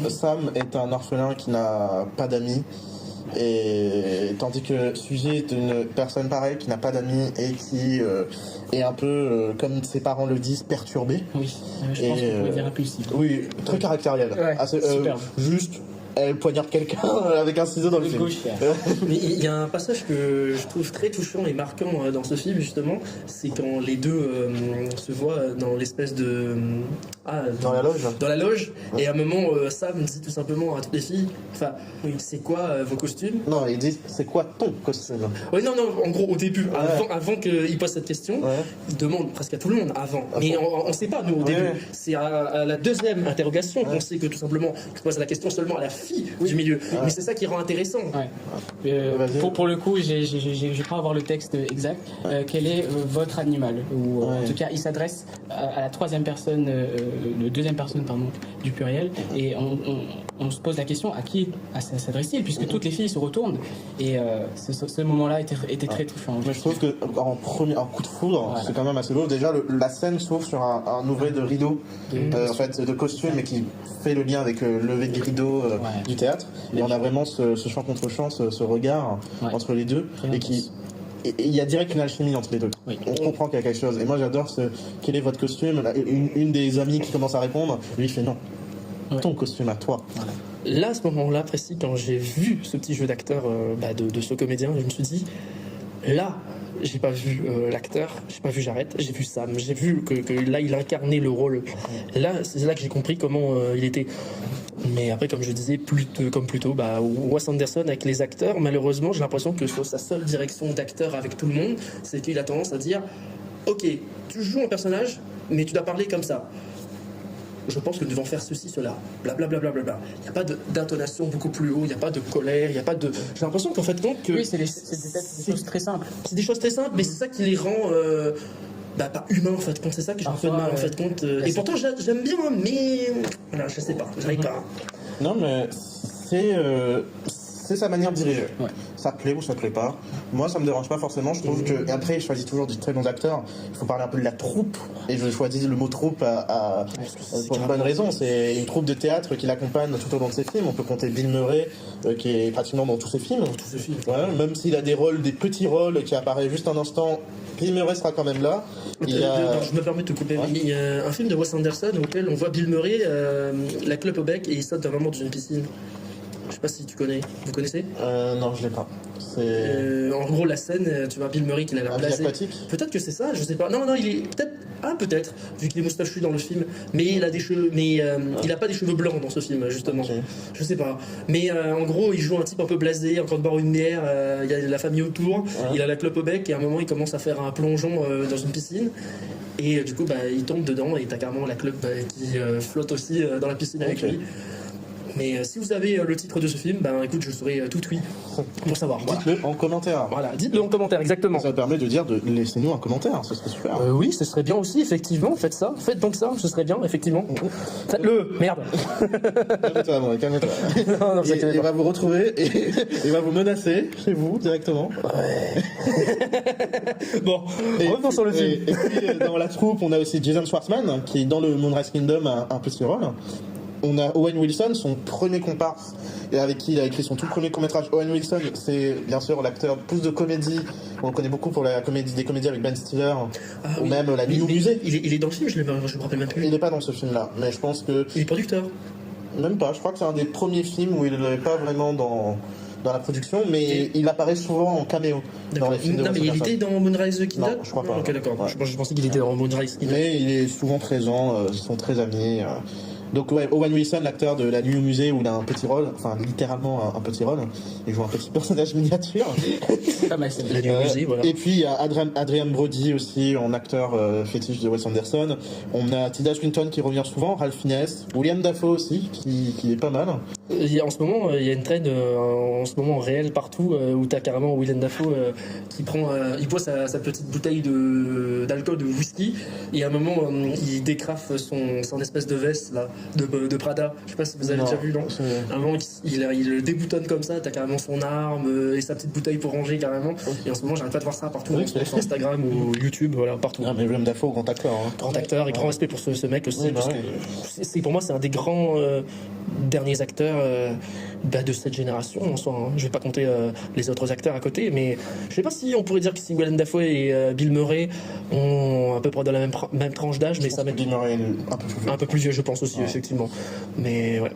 Sam est un orphelin qui n'a pas d'amis. Et tandis que Suzy est une personne pareille qui n'a pas d'amis et qui est un peu, comme ses parents le disent, perturbée. Oui, je pense qu'on pourrait dire impulsif. Oui, très caractériel. Ouais, juste, elle poignarde quelqu'un avec un ciseau dans le film. Mais il y a un passage que je trouve très touchant et marquant dans ce film, justement, c'est quand les deux se voient dans l'espèce de... dans la loge. Dans la loge, et à un moment, Sam dit tout simplement à toutes les filles, c'est quoi vos costumes? Non, il dit, c'est quoi ton costume? Oui, non, en gros, au début, avant qu'il pose cette question, il demande presque à tout le monde avant. Mais on ne sait pas, nous, au début. C'est à la deuxième interrogation qu'on sait que tout simplement, il pose la question seulement à la fille du milieu. Mais c'est ça qui rend intéressant. Pour le coup, je crois avoir le texte exact. Quel est votre animal? Ou en tout cas, il s'adresse à la troisième personne, le deuxième personne, pardon, du pluriel. Et on se pose la question à qui s'adresse-t-il, puisque toutes les filles se retournent. Et ce moment-là était très touchant. Mais je trouve que en coup de foudre, c'est quand même assez beau. Déjà, la scène s'ouvre sur un ouvré de rideau, en fait, de costume, mais qui fait le lien avec le lever du rideau du théâtre. Et on a vraiment ce chant contre chant, ce regard entre les deux, et il y a direct une alchimie entre les deux. On comprend qu'il y a quelque chose. Et moi, j'adore quel est votre costume. Une des amies qui commence à répondre, lui il fait non. Ton costume à toi. Là, à ce moment-là précis, quand j'ai vu ce petit jeu d'acteur de ce comédien, je me suis dit, là, j'ai pas vu l'acteur, j'ai pas vu Jared, j'ai vu Sam, j'ai vu que là, il incarnait le rôle. Là, c'est là que j'ai compris comment il était. Mais après, comme je disais, plus tôt, Wes Anderson avec les acteurs, malheureusement, j'ai l'impression que sur sa seule direction d'acteur avec tout le monde, c'est qu'il a tendance à dire, ok, tu joues un personnage, mais tu dois parler comme ça. Je pense que nous devons faire ceci, cela, blablabla. Il n'y a pas d'intonation beaucoup plus haut, il n'y a pas de colère, il n'y a pas de... J'ai l'impression qu'en fait, compte que... Oui, c'est des choses très simples. C'est des choses très simples, mais c'est ça qui les rend... pas humains, en fait compte. C'est ça que j'ai un peu de mal, en fait compte. Et pourtant, j'aime bien, mais... Voilà, je sais pas, j'arrive pas. Non, mais c'est sa manière de diriger. Ça plaît ou ça plaît pas. Moi, ça me dérange pas forcément. Je trouve que. Et après, il choisit toujours des très bons acteurs. Il faut parler un peu de la troupe. Et je choisis le mot troupe pour une bonne raison. C'est une troupe de théâtre qui l'accompagne tout au long de ses films. On peut compter Bill Murray, qui est pratiquement dans tous ses films. Même s'il a des petits rôles qui apparaissent juste un instant, Bill Murray sera quand même là. Je me permets de te couper. Il y a un film de Wes Anderson auquel on voit Bill Murray, la clope au bec, et il saute d'un moment dans une piscine. Je sais pas si tu connais. Vous connaissez? Non, je l'ai pas. En gros, la scène, tu vois Bill Murray qui a l'air blasé. Peut-être que c'est ça, je sais pas. Non, il est peut-être. Peut-être, vu qu'il est moustachu dans le film. Mais il a des cheveux. Mais il a pas des cheveux blancs dans ce film, justement. Okay. Je sais pas. Mais en gros, il joue un type un peu blasé, en train de boire une bière. Il y a la famille autour. Il a la clope au bec, et à un moment, il commence à faire un plongeon dans une piscine. Et du coup, il tombe dedans, et t'as carrément la clope qui flotte aussi dans la piscine avec lui. Mais si vous avez le titre de ce film, écoute, je serai tout oui pour savoir. Dites-le en commentaire. Voilà, dites-le en commentaire, exactement. Ça permet de dire laissez-nous un commentaire, ce serait super. Oui, ce serait bien aussi, effectivement. Faites ça, faites donc ça, ce serait bien, effectivement. Faites-le, merde. Calme-toi. Non, il va vous retrouver et il va vous menacer chez vous directement. Bon, revenons sur le film. Et puis dans la troupe, on a aussi Jason Schwartzman qui, dans le Moonrise Kingdom, a un petit rôle. on a Owen Wilson, son premier comparse, et avec qui il a écrit son tout premier court-métrage. Owen Wilson, c'est bien sûr l'acteur plus de comédie. On le connaît beaucoup pour la comédie, des comédies avec Ben Stiller, ou même La Nuit au musée. Il est dans le film, je me rappelle même plus. Il n'est pas dans ce film-là, mais je pense que... Il est producteur. Même pas, je crois que c'est un des premiers films où il n'est pas vraiment dans la production, mais il apparaît souvent en caméo dans les films de Wes mais il Anderson. était dans Moonrise Kingdom. Non, je crois pas. Ok, d'accord. Ouais. Je pensais qu'il était dans Moonrise Kingdom. Mais il est souvent présent, ils sont très amis. Donc ouais, Owen Wilson, l'acteur de La Nuit au musée, où il a un petit rôle, enfin littéralement un petit rôle, il joue un petit personnage miniature. Pas mal, c'est La Nuit au musée, voilà. Et puis il y a Adrian Brody aussi, en acteur fétiche de Wes Anderson. On a Tilda Swinton qui revient souvent, Ralph Fiennes, William Dafoe aussi, qui est pas mal. En ce moment, il y a une trend en ce moment réelle partout où t'as carrément Willem Dafoe qui prend, il boit sa petite bouteille d'alcool, de whisky, et à un moment il décrafe son espèce de veste là, de Prada. Je sais pas si vous avez déjà vu, non? À un moment il le déboutonne comme ça, t'as carrément son arme et sa petite bouteille pour ranger carrément. Et en ce moment, j'arrête pas de voir ça partout, sur Instagram ou YouTube, voilà, partout. Ah, mais Willem Dafoe, grand acteur. Hein. Grand acteur et grand respect pour ce mec aussi. Oui, parce que pour moi, c'est un des grands derniers acteurs de cette génération en soi. Hein. Je vais pas compter les autres acteurs à côté, mais je sais pas si on pourrait dire que si Willem Dafoe et Bill Murray ont à peu près de la même tranche d'âge, mais ça met Bill Murray un peu plus vieux, je pense aussi, effectivement. Mais ouais.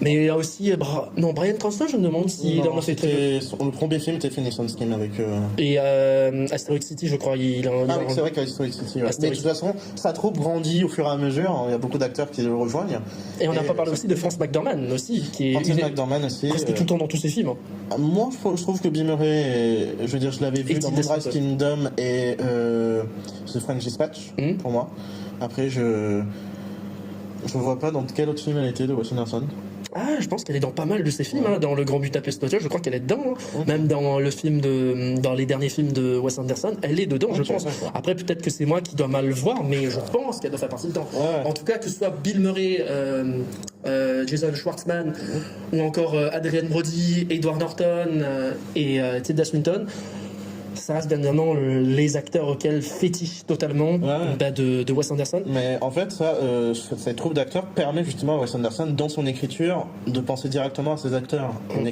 Mais il y a aussi Bryan Cranston, je me demande s'il en a fait très peu. Le premier film était Finnegan Scheme avec. Et Asteroid City, je crois, il a un. Ah oui, c'est vrai qu'Asteroid City. Ouais. Mais de toute façon, sa troupe grandit au fur et à mesure. Il y a beaucoup d'acteurs qui le rejoignent. Et on n'a pas parlé aussi de Frances McDormand aussi, qui est McDormand aussi. Presque tout le temps dans tous ses films. Moi, je trouve que Bill Murray, je veux dire, je l'avais vu dans Moonrise Kingdom et The French Dispatch, pour moi. Après, je vois pas dans quel autre film elle était de Wes Anderson. Ah, je pense qu'elle est dans pas mal de ses films, hein, dans Le Grand Budapest Hotel, je crois qu'elle est dedans, hein. Même dans dans les derniers films de Wes Anderson, elle est dedans, je pense. Après, peut-être que c'est moi qui dois mal le voir, mais je pense qu'elle doit faire partie dedans. En tout cas, que ce soit Bill Murray, Jason Schwartzman, ou encore Adrian Brody, Edward Norton et Tilda Swinton, ça reste bien évidemment les acteurs auxquels fétiche totalement de Wes Anderson. Mais en fait, cette troupe d'acteurs permet justement à Wes Anderson, dans son écriture, de penser directement à ses acteurs. Quand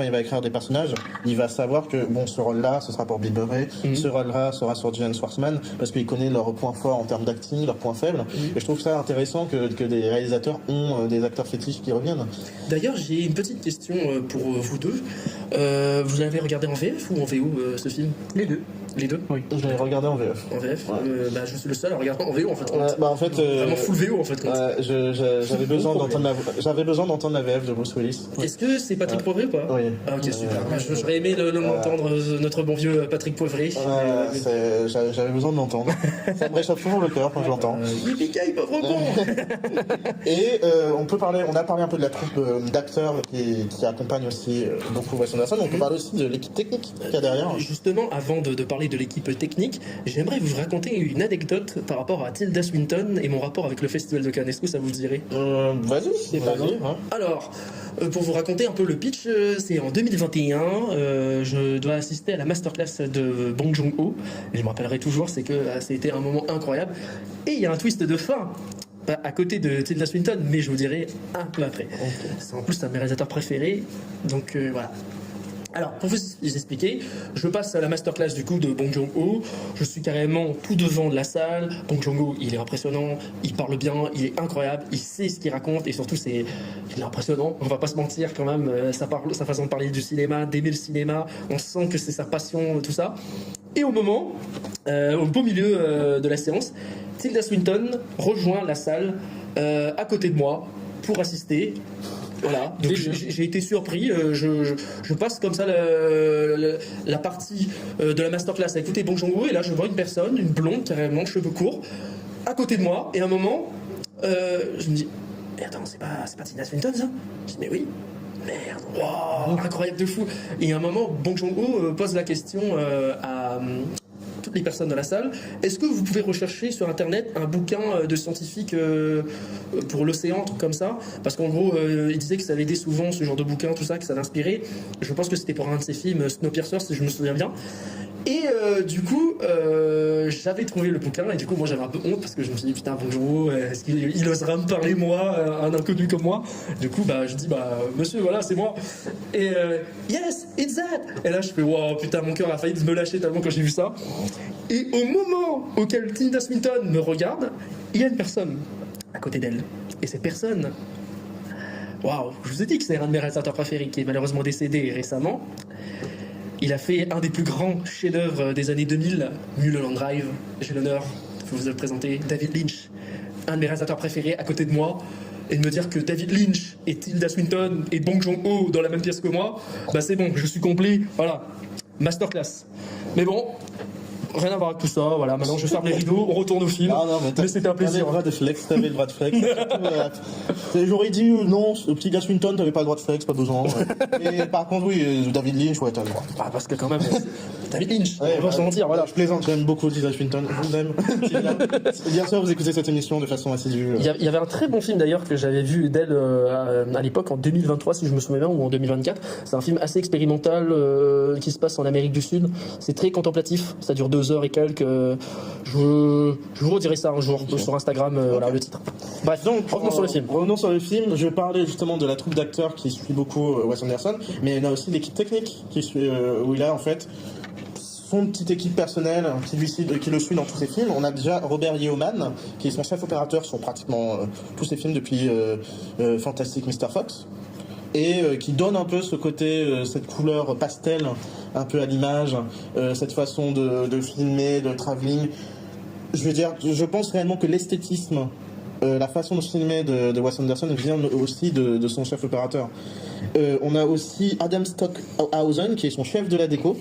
il va écrire des personnages, il va savoir que bon, ce rôle-là, ce sera pour Bill Murray, ce rôle-là sera sur Jason Schwartzman, parce qu'il connaît leurs points forts en termes d'acting, leurs points faibles. Et je trouve ça intéressant que des réalisateurs ont des acteurs fétiches qui reviennent. D'ailleurs, j'ai une petite question pour vous deux. Vous l'avez regardé en VF ou en VO ce film? Les deux. Les deux? Oui. Je l'ai regardé en VF. En VF? Je suis le seul à regarder en VO en fait. Vraiment full VO en fait. J'avais besoin d'entendre la VF de Bruce Willis. Est-ce que c'est Patrick Poivré ou pas? Oui. Ah, ok, super. J'aurais aimé l'entendre, notre bon vieux Patrick Poivré. J'avais besoin de l'entendre. Ça me réchauffe toujours le cœur quand je l'entends. Yippee-ki, pauvre con. Et on a parlé un peu de la troupe d'acteurs qui accompagne aussi beaucoup Wes Anderson. On peut parler aussi de l'équipe technique qu'il y a derrière. Justement, avant de parler de l'équipe technique, j'aimerais vous raconter une anecdote par rapport à Tilda Swinton et mon rapport avec le Festival de Cannes. Est-ce que ça vous dirait? Vas-y. Alors, pour vous raconter un peu le pitch, c'est en 2021, je dois assister à la masterclass de Bong Joon-ho. Je me rappellerai toujours, c'est que c'était un moment incroyable. Et il y a un twist de fin à côté de Tilda Swinton, mais je vous dirai un peu après. C'est en plus un de mes réalisateurs préférés, donc voilà. Alors, pour vous expliquer, je passe à la masterclss du coup de Bong Joon-ho. Je suis carrément tout devant de la salle. Bong Joon-ho, il est impressionnant, il parle bien, il est incroyable, il sait ce qu'il raconte et surtout il est impressionnant. On va pas se mentir quand même, sa façon de parler du cinéma, d'aimer le cinéma, on sent que c'est sa passion, tout ça. Et au beau milieu de la séance, Tilda Swinton rejoint la salle à côté de moi pour assister. Voilà, donc j'ai été surpris, je passe comme ça la partie de la masterclass à écouter Bong Joon-ho et là je vois une personne, une blonde carrément, cheveux courts, à côté de moi et à un moment, je me dis, mais attends, c'est pas Tilda Swinton ça? Je dis, mais oui, merde, wow, incroyable de fou. Et à un moment, Bong Joon-ho pose la question à toutes les personnes dans la salle, est-ce que vous pouvez rechercher sur internet un bouquin de scientifique pour l'océan, un truc comme ça, parce qu'en gros il disait que ça l'aidait souvent ce genre de bouquin, tout ça, que ça l'inspirait. Je pense que c'était pour un de ses films, Snowpiercer, si je me souviens bien. Et du coup, j'avais trouvé le bouquin et du coup, moi j'avais un peu honte parce que je me suis dit putain, bonjour, est-ce qu'il osera me parler moi, un inconnu comme moi? Du coup, je dis monsieur, voilà, c'est moi. Et yes, it's that. Et là, je fais wow, putain, mon cœur a failli me lâcher tellement quand j'ai vu ça. Et au moment auquel Tilda Swinton me regarde, il y a une personne à côté d'elle. Et cette personne, waouh, je vous ai dit que c'est un de mes réalisateurs préférés qui est malheureusement décédé récemment. Il a fait un des plus grands chefs-d'œuvre des années 2000, Mulholland Drive. J'ai l'honneur de vous le présenter, David Lynch, un de mes réalisateurs préférés à côté de moi. Et de me dire que David Lynch et Tilda Swinton et Bong Joon-ho dans la même pièce que moi, c'est bon, je suis complet, voilà, masterclass. Mais bon, rien à voir avec tout ça, voilà, maintenant je ferme les rideaux, on retourne au film. Mais c'était un plaisir. T'avais le droit de flex, t'avais le droit de flex. J'aurais dit non, Tilda Swinton, t'avais pas le droit de flex, pas besoin. Et par contre, oui, David Lynch, ouais, t'as le droit. Parce que quand même, David Lynch, on va se mentir, voilà. Je plaisante, j'aime beaucoup Tilda Swinton, je vous aime. Bien sûr, vous écoutez cette émission de façon assidue. Il y avait un très bon film d'ailleurs que j'avais vu d'elle à l'époque, en 2023 si je me souviens bien, ou en 2024. C'est un film assez expérimental qui se passe en Amérique du Sud. C'est très contemplatif, ça dure 2 heures et quelques. Je vous redirai ça un jour sur Instagram, voilà, le titre. Bref, donc revenons sur le film. Revenons sur le film. Je parlais justement de la troupe d'acteurs qui suit beaucoup Wes Anderson, mais il y a aussi l'équipe technique qui suit, où il a en fait son petite équipe personnelle qui le suit dans tous ses films. On a déjà Robert Yeoman, qui est son chef opérateur sur pratiquement tous ses films depuis Fantastic Mr. Fox, et qui donne un peu ce côté, cette couleur pastel, un peu à l'image, cette façon de filmer, de travelling. Je veux dire, je pense réellement que l'esthétisme, la façon de filmer de Wes Anderson vient aussi de son chef opérateur. On a aussi Adam Stockhausen, qui est son chef de la déco,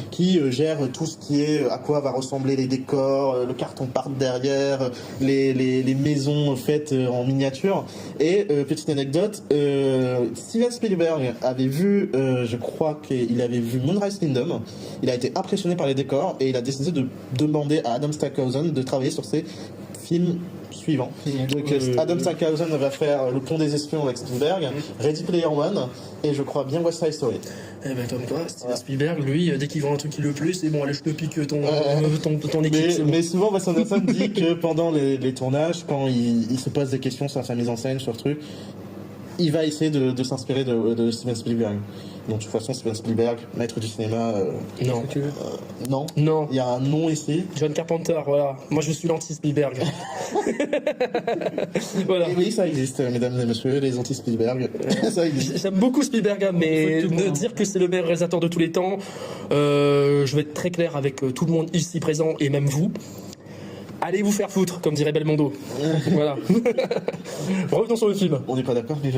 qui gère tout ce qui est à quoi va ressembler les décors, le carton-pâte derrière, les maisons faites en miniature. Et petite anecdote, Steven Spielberg avait vu, je crois qu'il avait vu Moonrise Kingdom, il a été impressionné par les décors et il a décidé de demander à Adam Stockhausen de travailler sur ses films suivants. Donc Adam Stockhausen va faire Le Pont des Espions avec Spielberg, Ready Player One et je crois bien West Side Story. Eh ben comme quoi, Steven Spielberg, lui, dès qu'il voit un truc qui le plaît, c'est bon, allez, je te pique ton équipe. Mais souvent, Wes Anderson dit que pendant les tournages, quand il se pose des questions sur sa mise en scène, sur le truc, il va essayer de s'inspirer de Steven Spielberg. Donc de toute façon, Steven Spielberg, maître du cinéma... non. Non. Il y a un nom ici. John Carpenter, voilà. Moi, je suis l'anti-Spielberg. Voilà. Et oui, ça existe, mesdames et messieurs, les anti-Spielberg. Ça existe. J'aime beaucoup Spielberg, mais de dire que c'est le meilleur réalisateur de tous les temps, je vais être très clair avec tout le monde ici présent et même vous. Allez vous faire foutre, comme dirait Belmondo. Voilà. Revenons sur le film. On n'est pas d'accord, mais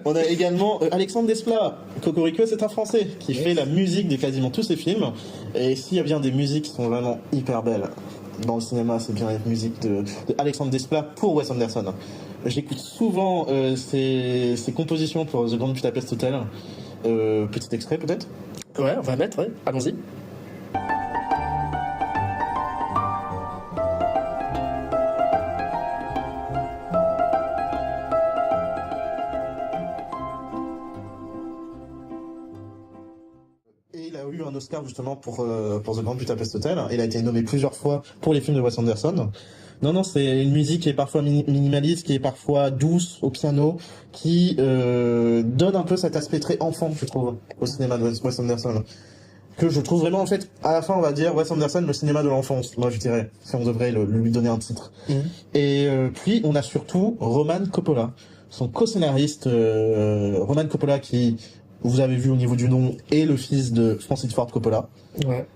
on a également Alexandre Desplat. Cocorico, c'est un Français qui fait la musique de quasiment tous ses films. Et s'il y a bien des musiques qui sont vraiment hyper belles dans le cinéma, c'est bien les musiques de Alexandre Desplat pour Wes Anderson. J'écoute souvent ses compositions pour The Grand Budapest Hotel. Petit extrait peut-être. Ouais, on va mettre, ouais. Allons-y. Un Oscar justement pour The Grand Budapest Hotel. Il a été nommé plusieurs fois pour les films de Wes Anderson. Non, c'est une musique qui est parfois minimaliste, qui est parfois douce au piano, qui donne un peu cet aspect très enfant, je trouve, au cinéma de Wes Anderson. Que je trouve vraiment, en fait, à la fin, on va dire Wes Anderson, le cinéma de l'enfance, moi je dirais, si on devrait lui donner un titre. Et puis, on a surtout Roman Coppola, son co-scénariste, Roman Coppola qui... Vous avez vu au niveau du nom, est le fils de Francis Ford Coppola,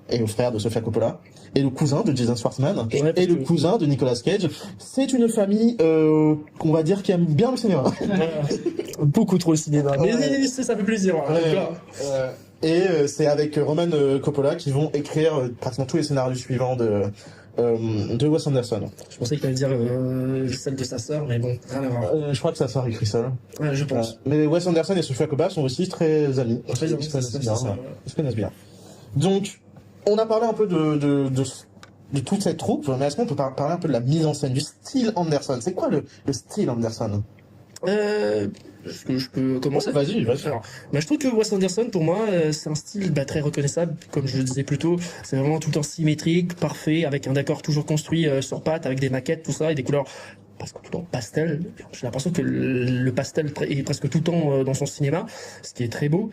et le frère de Sofia Coppola, et le cousin de Jason Schwartzman, et le cousin de Nicolas Cage. C'est une famille, qu'on va dire, qui aime bien le cinéma. Beaucoup trop le cinéma, mais ça fait plaisir. Et c'est avec Roman Coppola qu'ils vont écrire pratiquement tous les scénarios suivants de Wes Anderson. Je pensais qu'il allait dire celle de sa sœur, mais bon, rien à voir. Je crois que sa sœur écrit seule. Ouais, je pense. Mais Wes Anderson et Sofia Coppola sont aussi très amis. Ils se connaissent bien. Donc, on a parlé un peu de toute cette troupe, mais est-ce qu'on peut parler un peu de la mise en scène, du style Anderson? C'est quoi le style Anderson? Est-ce que je peux commencer? Vas-y. Alors, je trouve que Wes Anderson, pour moi, c'est un style très reconnaissable, comme je le disais plus tôt. C'est vraiment tout le temps symétrique, parfait, avec un décor toujours construit sur pattes, avec des maquettes, tout ça, et des couleurs presque tout le temps pastel. J'ai l'impression que le pastel est presque tout le temps dans son cinéma, ce qui est très beau.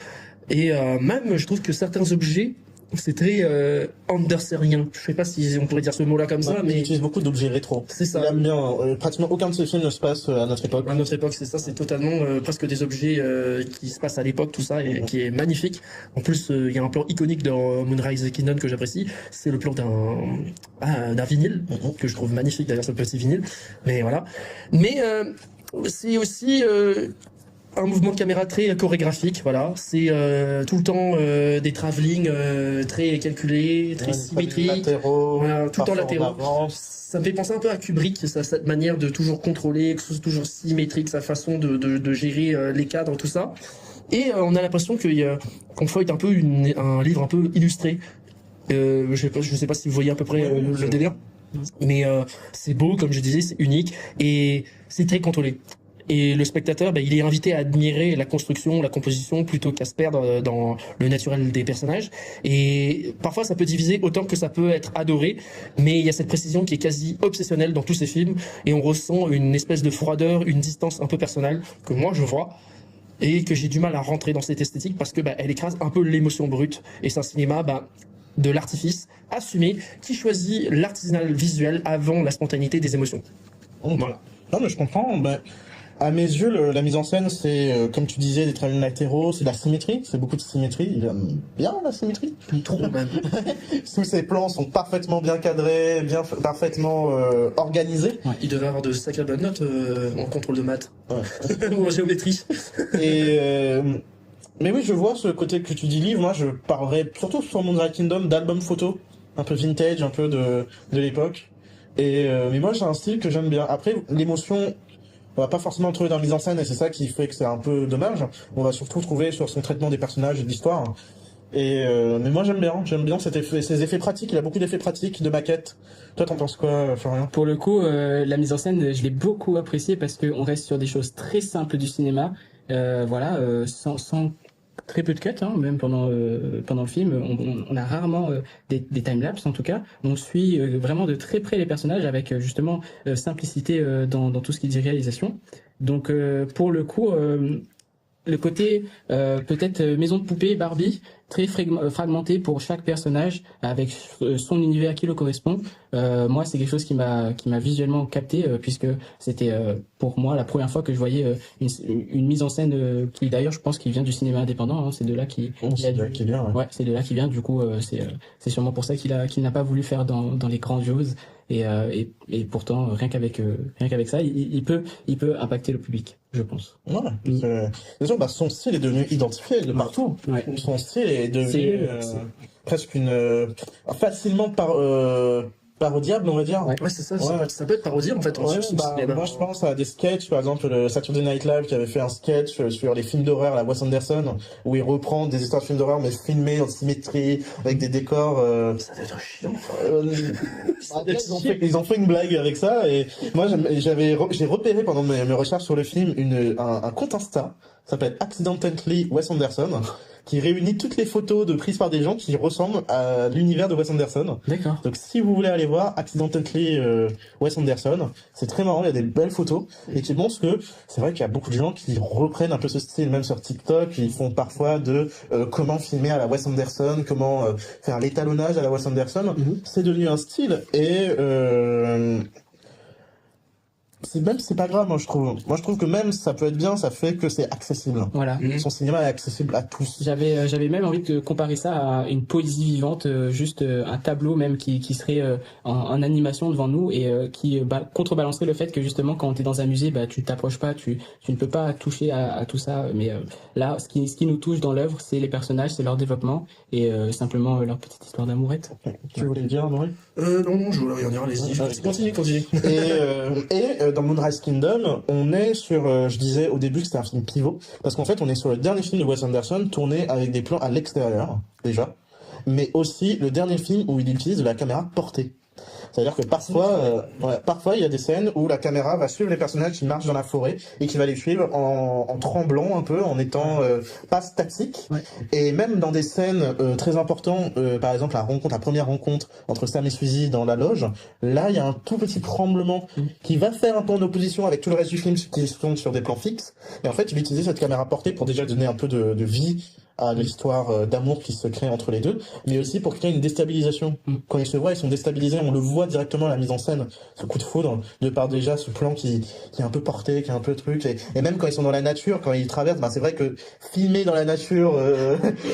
Et même, je trouve que certains objets, c'est très andersérien. Je sais pas si on pourrait dire ce mot-là comme ça, mais il utilise beaucoup d'objets rétro. C'est ça. Il aime bien. Pratiquement aucun de ses films ne se passe à notre époque. À notre époque, c'est ça. C'est totalement presque des objets qui se passent à l'époque, tout ça, et qui est magnifique. En plus, il y a un plan iconique dans Moonrise Kingdom que j'apprécie. C'est le plan d'un vinyle que je trouve magnifique. D'ailleurs, ce petit vinyle. Mais voilà. Mais c'est aussi un mouvement de caméra très chorégraphique, voilà. C'est tout le temps des travelling très calculés, très symétriques, voilà, tout le temps latéraux. Ça me fait penser un peu à Kubrick, cette manière de toujours contrôler, que ce soit toujours symétrique, sa façon de gérer les cadres, tout ça. Et on a l'impression qu'on feuillete un peu un livre un peu illustré. Je sais pas si vous voyez à peu près le délire. Mais c'est beau, comme je disais, c'est unique et c'est très contrôlé. Et le spectateur, il est invité à admirer la construction, la composition, plutôt qu'à se perdre dans le naturel des personnages. Et parfois, ça peut diviser autant que ça peut être adoré, mais il y a cette précision qui est quasi obsessionnelle dans tous ces films, et on ressent une espèce de froideur, une distance un peu personnelle, que moi je vois, et que j'ai du mal à rentrer dans cette esthétique, parce que elle écrase un peu l'émotion brute, et c'est un cinéma de l'artifice assumé, qui choisit l'artisanal visuel avant la spontanéité des émotions. Voilà. Non mais je comprends, à mes yeux, la mise en scène, c'est, comme tu disais, des travelling latéraux, c'est de la symétrie, c'est beaucoup de symétrie. Il aime bien la symétrie. Trop même. Tous ces plans sont parfaitement bien cadrés, parfaitement organisés. Ouais, il devait avoir de sacrées bonnes notes en contrôle de maths. Ouais. Ou en géométrie. Mais oui, je vois ce côté que tu dis livre. Moi, je parlerais surtout sur Moonrise Kingdom d'album photo, un peu vintage, un peu de l'époque. Mais moi, j'ai un style que j'aime bien. Après, l'émotion, on va pas forcément le trouver dans la mise en scène, et c'est ça qui fait que c'est un peu dommage. On va surtout trouver sur son traitement des personnages et de l'histoire. Mais moi j'aime bien ces effets pratiques. Il y a beaucoup d'effets pratiques, de maquettes. Toi t'en penses quoi, Florian? Pour le coup, la mise en scène, je l'ai beaucoup appréciée parce qu'on reste sur des choses très simples du cinéma. Sans très peu de cuts, même pendant le film. On a rarement des timelapses, en tout cas. On suit vraiment de très près les personnages avec justement simplicité dans tout ce qui dit réalisation. Donc pour le coup, le côté peut-être maison de poupée Barbie, très fragmenté pour chaque personnage avec son univers qui le correspond. Moi, c'est quelque chose qui m'a visuellement capté puisque c'était pour moi la première fois que je voyais une mise en scène qui d'ailleurs je pense qu'il vient du cinéma indépendant. C'est de là qu'il vient. Ouais, c'est de là qu'il vient. Du coup, c'est sûrement pour ça qu'il n'a pas voulu faire dans les grandioses. Et pourtant, rien qu'avec ça, il peut impacter le public, je pense. Ouais. C'est sûr, son style est devenu identifié de partout. Ouais. Son style est devenu presque facilement parodiable, on va dire. Ouais, c'est ça. Ça peut être parodiable en fait. Moi, je pense à des sketchs, par exemple le Saturday Night Live qui avait fait un sketch sur les films d'horreur, la Wes Anderson, où il reprend des histoires de films d'horreur mais filmés en symétrie, avec des décors. Ça doit être chiant. Ils ont fait une blague avec ça, et moi j'ai repéré pendant mes recherches sur le film un compte Insta, ça s'appelle Accidentally Wes Anderson, qui réunit toutes les photos prises par des gens qui ressemblent à l'univers de Wes Anderson. D'accord. Donc si vous voulez aller voir Accidentally Wes Anderson, c'est très marrant, il y a des belles photos et qui montrent que c'est vrai qu'il y a beaucoup de gens qui reprennent un peu ce style, même sur TikTok, ils font parfois comment filmer à la Wes Anderson, comment faire l'étalonnage à la Wes Anderson. C'est devenu un style et c'est pas grave, moi je trouve que même ça peut être bien, ça fait que c'est accessible. Voilà. Son cinéma est accessible à tous. J'avais même envie de comparer ça à une poésie vivante, juste un tableau même qui serait en animation devant nous et qui contrebalancerait le fait que justement quand t'es dans un musée, tu t'approches pas, tu ne peux pas toucher à tout ça. Mais là, ce qui nous touche dans l'œuvre, c'est les personnages, c'est leur développement et simplement leur petite histoire d'amourette. Tu voulais le dire, Amaury? Non, je voulais rien dire, allez-y. Continue. Et dans Moonrise Kingdom, on est sur, je disais au début que c'était un film pivot, parce qu'en fait on est sur le dernier film de Wes Anderson tourné avec des plans à l'extérieur, déjà, mais aussi le dernier film où il utilise de la caméra portée. C'est-à-dire que parfois il y a des scènes où la caméra va suivre les personnages qui marchent dans la forêt et qui va les suivre en tremblant un peu, en étant pas statique. Ouais. Et même dans des scènes très importantes, par exemple la première rencontre entre Sam et Suzy dans la loge, là il y a un tout petit tremblement qui va faire un peu en opposition avec tout le reste du film qui se tourne sur des plans fixes. Et en fait, il utilise cette caméra portée pour déjà donner un peu de vie à l'histoire d'amour qui se crée entre les deux, mais aussi pour créer une déstabilisation. Quand ils se voient, ils sont déstabilisés, on le voit directement à la mise en scène, ce coup de foudre, de par déjà ce plan qui est un peu porté, qui est un peu truc, et même quand ils sont dans la nature, quand ils traversent, c'est vrai que filmer dans la nature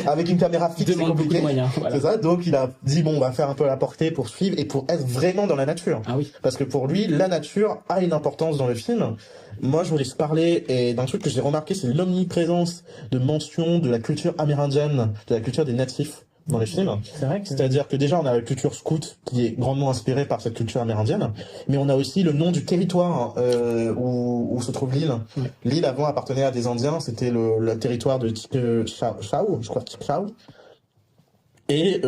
avec une caméra fixe, c'est compliqué. Beaucoup de moyens, voilà. C'est ça, donc il a dit bon, on va faire un peu la portée pour suivre et pour être vraiment dans la nature. Ah oui. Parce que pour lui, la nature a une importance dans le film. Moi, je voulais se parler d'un truc que j'ai remarqué, c'est l'omniprésence de mention de la culture amérindienne, de la culture des natifs dans les films. C'est vrai que... C'est-à-dire que déjà, on a la culture scout qui est grandement inspirée par cette culture amérindienne, mais on a aussi le nom du territoire où se trouve l'île. Ouais. L'île, avant, appartenait à des Indiens, c'était le territoire de Chickasha, je crois, Chickasha. Et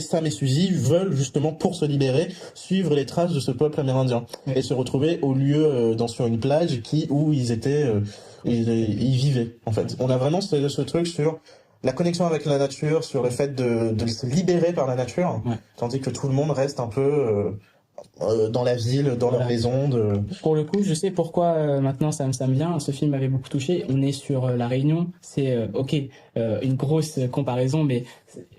Sam et Suzy veulent justement, pour se libérer, suivre les traces de ce peuple amérindien et se retrouver au lieu sur une plage où ils étaient, ils vivaient en fait. On a vraiment ce truc sur la connexion avec la nature, sur le fait de se libérer par la nature, tandis que tout le monde reste un peu dans la ville, dans leur maison. Pour le coup, je sais pourquoi maintenant ça me vient. Ce film m'avait beaucoup touché. On est sur La Réunion. C'est une grosse comparaison, mais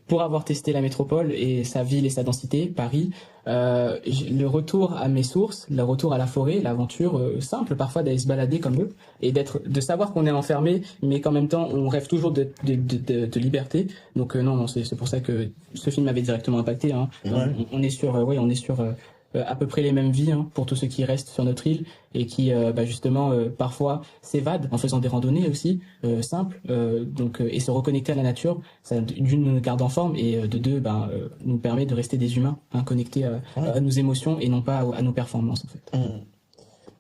pour avoir testé la métropole et sa ville et sa densité, Paris, le retour à mes sources, le retour à la forêt, l'aventure simple parfois d'aller se balader comme eux et de savoir qu'on est enfermé, mais qu'en même temps on rêve toujours de liberté. Donc non, c'est pour ça que ce film m'avait directement impacté. Hein. Ouais. On est sur à peu près les mêmes vies pour tous ceux qui restent sur notre île et qui justement parfois s'évadent en faisant des randonnées aussi simples et se reconnecter à la nature, ça d'une nous garde en forme et de deux nous permet de rester des humains connectés à nos émotions et non pas à nos performances en fait.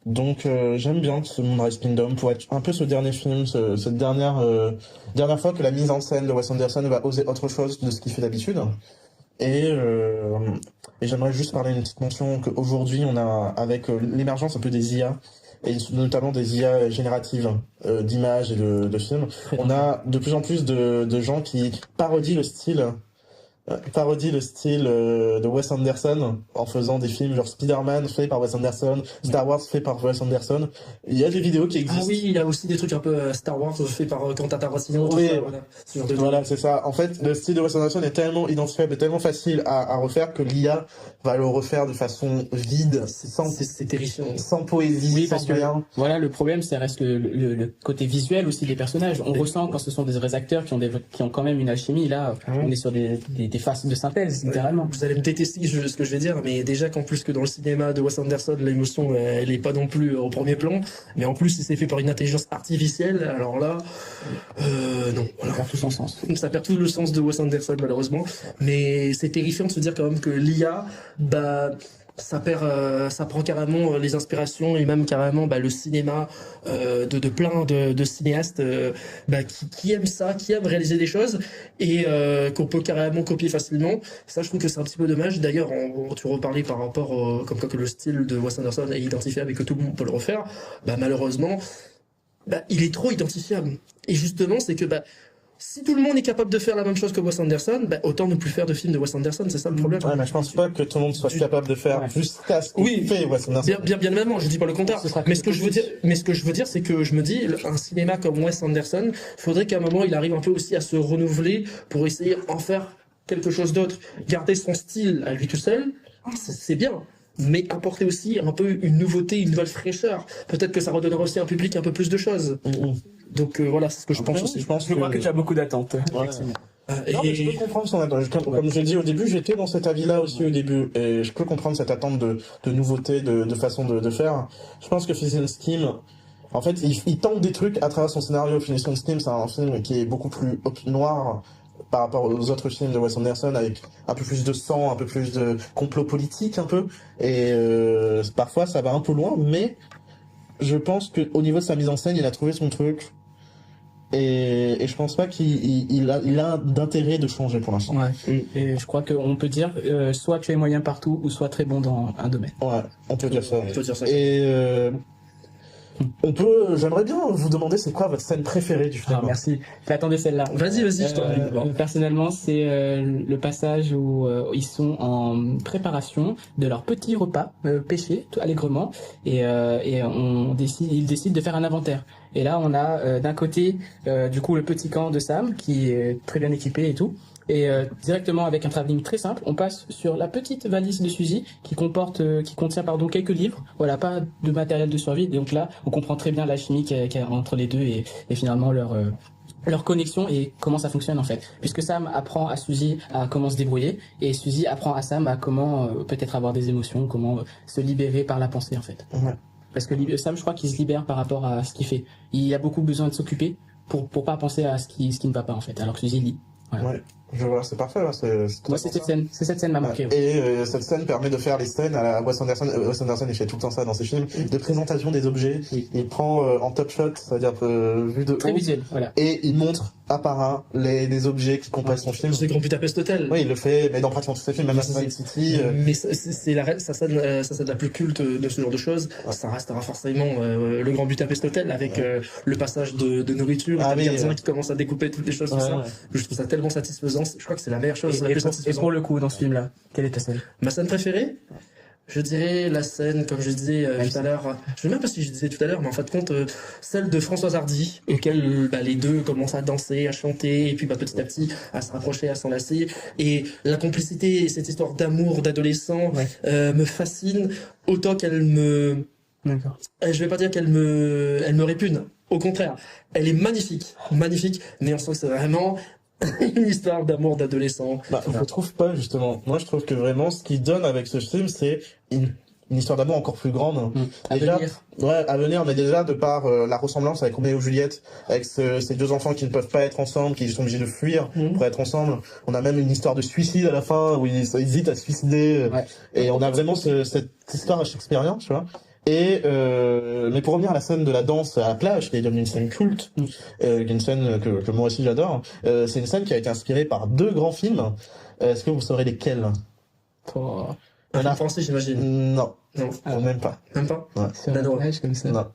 Donc j'aime bien ce Moonrise Kingdom pour être un peu ce dernier film, cette dernière fois que la mise en scène de Wes Anderson va oser autre chose de ce qu'il fait d'habitude. Et j'aimerais juste parler d'une petite mention qu'aujourd'hui on a avec l'émergence un peu des IA et notamment des IA génératives d'images et de films, on a de plus en plus de gens qui parodient le style de Wes Anderson en faisant des films genre Spider-Man fait par Wes Anderson, Star Wars fait par Wes Anderson. Il y a des vidéos qui existent. Ah oui, il y a aussi des trucs un peu Star Wars fait par Quentin Tarantino. Oui, ce genre de voilà, c'est ça. En fait, le style de Wes Anderson est tellement identifiable et tellement facile à refaire que l'IA va le refaire de façon vide, c'est terrifiant, sans poésie, oui, sans parce rien. Que voilà, le problème, ça reste le côté visuel aussi des personnages. On ressent quand ce sont des vrais acteurs qui ont quand même une alchimie. Là, on est sur des faces de synthèse, littéralement. Vous allez me détester ce que je vais dire, mais déjà qu'en plus que dans le cinéma de Wes Anderson, l'émotion, elle est pas non plus au premier plan, mais en plus, c'est fait par une intelligence artificielle, alors là, non. Voilà. Ça perd tout son sens. Ça perd tout le sens de Wes Anderson, malheureusement, mais c'est terrifiant de se dire quand même que l'IA, ça prend carrément les inspirations et même carrément le cinéma de plein de cinéastes qui aiment ça, qui aiment réaliser des choses et qu'on peut carrément copier facilement. Ça, je trouve que c'est un petit peu dommage. D'ailleurs, tu reparlais par rapport comme quoi que le style de Wes Anderson est identifiable et que tout le monde peut le refaire. Malheureusement, il est trop identifiable. Et justement, c'est que si tout le monde est capable de faire la même chose que Wes Anderson, autant ne plus faire de films de Wes Anderson, c'est ça le problème. Ouais, mais je pense pas que tout le monde soit capable de faire jusqu'à ce qu'il fait Wes Anderson. Bien évidemment, je dis pas le contraire. Mais ce que je veux dire, c'est que je me dis, un cinéma comme Wes Anderson, faudrait qu'à un moment il arrive un peu aussi à se renouveler pour essayer d'en faire quelque chose d'autre. Garder son style à lui tout seul, c'est bien. Mais apporter aussi un peu une nouveauté, une nouvelle fraîcheur. Peut-être que ça redonnera aussi à un public un peu plus de choses. Donc voilà, c'est ce que je pense aussi. Je crois que tu as beaucoup d'attentes. Ouais. Non, mais je peux comprendre son attente. Comme je l'ai dit au début, j'étais dans cet avis-là aussi au début. Et je peux comprendre cette attente de nouveauté, de façon de faire. Je pense que Finnegan Scheme, en fait, il tente des trucs à travers son scénario. Finnegan Scheme, c'est un film qui est beaucoup plus noir par rapport aux autres films de Wes Anderson, avec un peu plus de sang, un peu plus de complot politique, un peu. Et parfois, ça va un peu loin, mais je pense qu'au niveau de sa mise en scène, il a trouvé son truc. Et je pense pas qu'il a d'intérêt de changer pour l'instant. Ouais. Et je crois qu'on peut dire soit tu es moyen partout ou soit très bon dans un domaine. Ouais, on peut dire ça. On peut dire ça. Et j'aimerais bien vous demander c'est quoi votre scène préférée du film. Ah, merci. J'attendais celle-là. Vas-y, je t'en prie. Personnellement, c'est le passage où ils sont en préparation de leur petit repas pêché tout allègrement et ils décident de faire un inventaire. Et là, on a d'un côté du coup le petit camp de Sam qui est très bien équipé et tout. Et directement avec un travelling très simple, on passe sur la petite valise de Suzy qui contient quelques livres. Voilà, pas de matériel de survie. Et donc là, on comprend très bien la chimie qu'il y a entre les deux et finalement leur connexion et comment ça fonctionne en fait. Puisque Sam apprend à Suzy à comment se débrouiller et Suzy apprend à Sam à comment peut-être avoir des émotions, comment se libérer par la pensée en fait. Ouais. Parce que Sam, je crois qu'il se libère par rapport à ce qu'il fait. Il a beaucoup besoin de s'occuper pour pas penser à ce qui ne va pas en fait. Alors que Suzy lit. Voilà. Ouais. Je vois, c'est parfait. Moi, c'est cette scène m'a marqué. Ouais. Et cette scène permet de faire les scènes à la Wes Anderson. Wes Anderson, il fait tout le temps ça dans ses films, de présentation des objets. Il prend en top shot, c'est-à-dire vu de très haut, visuel, voilà. Et il montre un par un les objets qui composent son film. C'est Grand Budapest Hotel. Oui, il le fait, mais dans pratiquement tous ses films, même Night City. Mais c'est sa scène la plus culte de ce genre de choses. Ouais. Ça restera forcément le Grand Budapest Hotel avec le passage de nourriture, les gardiens qui commencent à découper toutes les choses comme ça. Je trouve ça tellement satisfaisant. Je crois que c'est la meilleure chose. Et pour le coup, dans ce film-là, quelle est ta scène? Ma scène préférée? Je dirais la scène, comme je disais tout à l'heure, je sais même pas si je disais tout à l'heure, mais en fin de compte, celle de Françoise Hardy, auquel les deux commencent à danser, à chanter, et puis petit à petit à se rapprocher, à s'enlacer. Et la complicité et cette histoire d'amour d'adolescent me fascine autant qu'elle me... D'accord. Je vais pas dire qu'elle me répugne. Au contraire, elle est magnifique, mais on sent que c'est vraiment une histoire d'amour d'adolescent. Je trouve pas, justement. Moi, je trouve que vraiment, ce qu'il donne avec ce film, c'est une histoire d'amour encore plus grande. À venir, mais déjà, de par la ressemblance avec Roméo et Juliette, avec ces deux enfants qui ne peuvent pas être ensemble, qui sont obligés de fuir pour être ensemble. On a même une histoire de suicide à la fin, où ils hésitent à se suicider. Et on a vraiment cette histoire à shakespearien, tu vois. Et mais pour revenir à la scène de la danse à la plage, qui est devenue une scène culte, une scène que moi aussi j'adore, c'est une scène qui a été inspirée par deux grands films. Est-ce que vous saurez lesquels? Un film français, j'imagine. Non, même pas. Même pas. Ouais. C'est un orage comme ça. Non.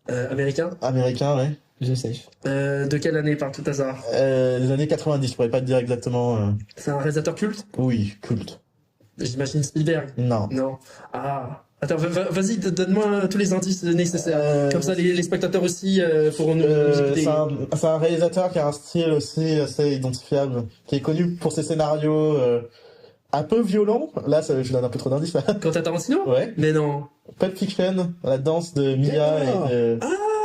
Américain. Ouais. Je sais. De quelle année par tout hasard? Les années 90, je pourrais pas te dire exactement. C'est un réalisateur culte? Oui, culte. J'imagine Spielberg. Non. Ah. Attends, vas-y, donne-moi tous les indices nécessaires. Comme ça, les spectateurs aussi pourront nous écouter. C'est un réalisateur qui a un style aussi assez identifiable, qui est connu pour ses scénarios un peu violents. Là, je donne un peu trop d'indices. Quentin Tarantino? Ouais. Mais non. Pulp Fiction, la danse de Mia et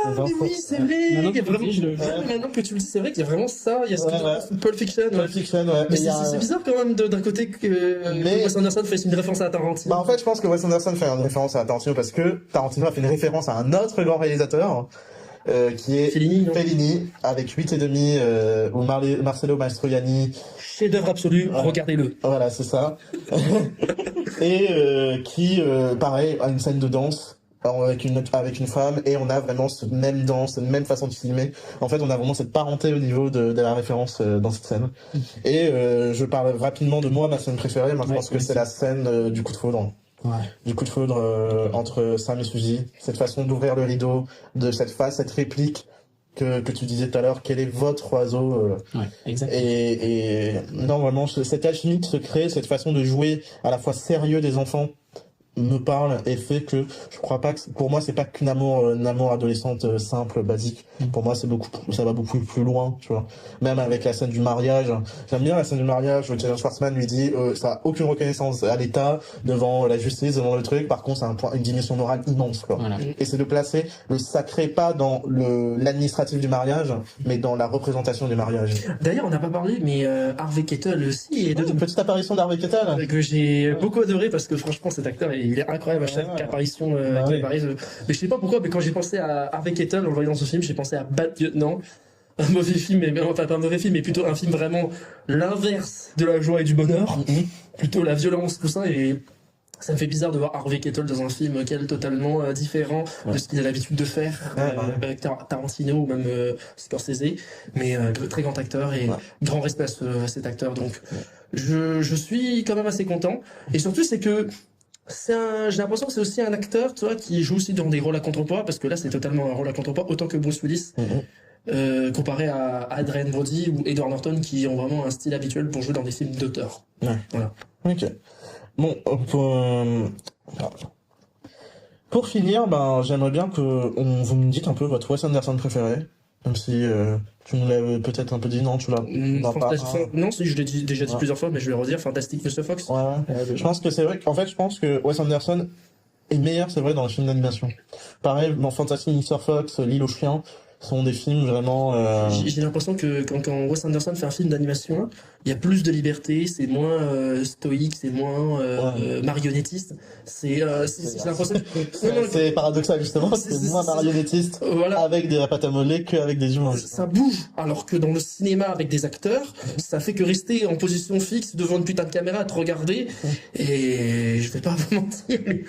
mais oui, c'est vrai. Maintenant que tu le dis, c'est vrai qu'il y a vraiment ça. Il y a ce Pulp Fiction. Pulp Fiction, ouais. Mais c'est bizarre quand même d'un côté que Wes Anderson fait une référence à Tarantino. En fait, je pense que Wes Anderson fait une référence à Tarantino parce que Tarantino a fait une référence à un autre grand réalisateur qui est Fellini avec 8,5 où Marcello Mastroianni. Chef-d'œuvre absolu, regardez-le. Voilà, c'est ça. Et qui, pareil, a une scène de danse avec une femme, et on a vraiment cette même danse, cette même façon de filmer. En fait, on a vraiment cette parenté au niveau de la référence dans cette scène. Et je parle rapidement de ma scène préférée. Moi, je pense que c'est la scène du coup de foudre. Du coup de foudre entre Sam et Suzy. Cette façon d'ouvrir le rideau, de cette réplique que tu disais tout à l'heure, quel est votre oiseau exactement. Et non, vraiment, cette alchimie qui se crée, cette façon de jouer à la fois sérieux des enfants me parle et fait que je crois pas que pour moi c'est pas qu'une amour adolescente simple basique. Pour moi ça va beaucoup plus loin, tu vois. Même avec la scène du mariage, j'aime bien la scène du mariage où Jason Schwartzman lui dit ça a aucune reconnaissance à l'État devant la justice, devant le truc, par contre c'est une dimension morale immense, quoi. Voilà. Et c'est de placer le sacré pas dans l'administratif du mariage mais dans la représentation du mariage. D'ailleurs on n'a pas parlé mais Harvey Keitel aussi est une petite apparition d'Harvey Keitel que j'ai beaucoup adoré parce que franchement cet acteur il est incroyable à chaque apparition qu'il apparaît. Mais je sais pas pourquoi, mais quand j'ai pensé à Harvey Keitel en le voyant dans ce film, j'ai pensé à Bad Lieutenant. Un mauvais film, enfin pas un mauvais film, mais plutôt un film vraiment l'inverse de la joie et du bonheur. Plutôt la violence, tout ça. Et Ça me fait bizarre de voir Harvey Keitel dans un film totalement différent de ce qu'il a l'habitude de faire avec Tarantino ou même Scorsese, mais très grand acteur et grand respect à cet acteur. Donc je suis quand même assez content. Et surtout c'est que j'ai l'impression que c'est aussi un acteur, tu vois, qui joue aussi dans des rôles à contre-poids, parce que là c'est totalement un rôle à contre-poids, autant que Bruce Willis. Comparé à Adrien Brody ou Edward Norton qui ont vraiment un style habituel pour jouer dans des films d'auteur. Voilà. Ok. Bon, pour finir, j'aimerais bien que vous me dites un peu votre Wes Anderson préféré, même si tu nous l'as peut-être un peu dit, non, tu l'as pas. Non, si, je l'ai déjà dit plusieurs fois, mais je vais le redire, Fantastic Mr. Fox. Je pense que c'est vrai qu'en fait, je pense que Wes Anderson est meilleur, c'est vrai, dans les films d'animation. Pareil, dans Fantastic Mr. Fox, L'île aux chiens, sont des films vraiment... J'ai l'impression que quand Wes Anderson fait un film d'animation, il y a plus de liberté, c'est moins stoïque, c'est moins marionnettiste. C'est l'impression c'est paradoxal justement, c'est moins marionnettiste avec de la pâte à modeler qu'avec des humains. Ça bouge, alors que dans le cinéma avec des acteurs, ça fait que rester en position fixe devant une putain de caméra à te regarder. Et je vais pas vous mentir, mais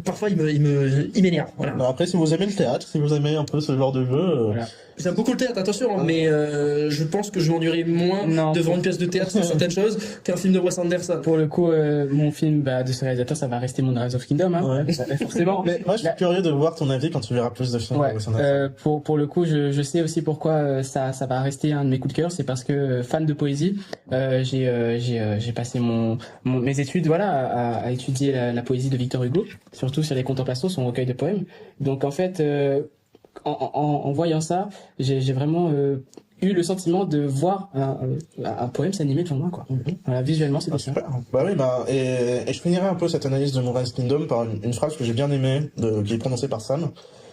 parfois il m'énerve. Voilà. Alors après, si vous aimez le théâtre, si vous aimez un peu ce genre de jeu... J'aime beaucoup le théâtre, attention, mais je pense que je m'ennuierais moins devant une pièce de théâtre sur certaines choses qu'un film de Wes Anderson. Pour le coup, mon film de ce réalisateur, ça va rester Moonrise of Kingdom, forcément. Mais moi, je suis curieux de voir ton avis quand tu verras plus de films de Wes Anderson. Pour le coup, je sais aussi pourquoi ça va rester un de mes coups de cœur, c'est parce que fan de poésie, j'ai passé mes études à étudier la poésie de Victor Hugo, surtout sur les Contemplations, son recueil de poèmes. Donc en fait, en voyant ça, j'ai vraiment eu le sentiment de voir un poème s'animer devant moi, quoi. Voilà, visuellement, c'est ça. Et je finirai un peu cette analyse de Moonrise Kingdom par une phrase que j'ai bien aimée, qui est prononcée par Sam.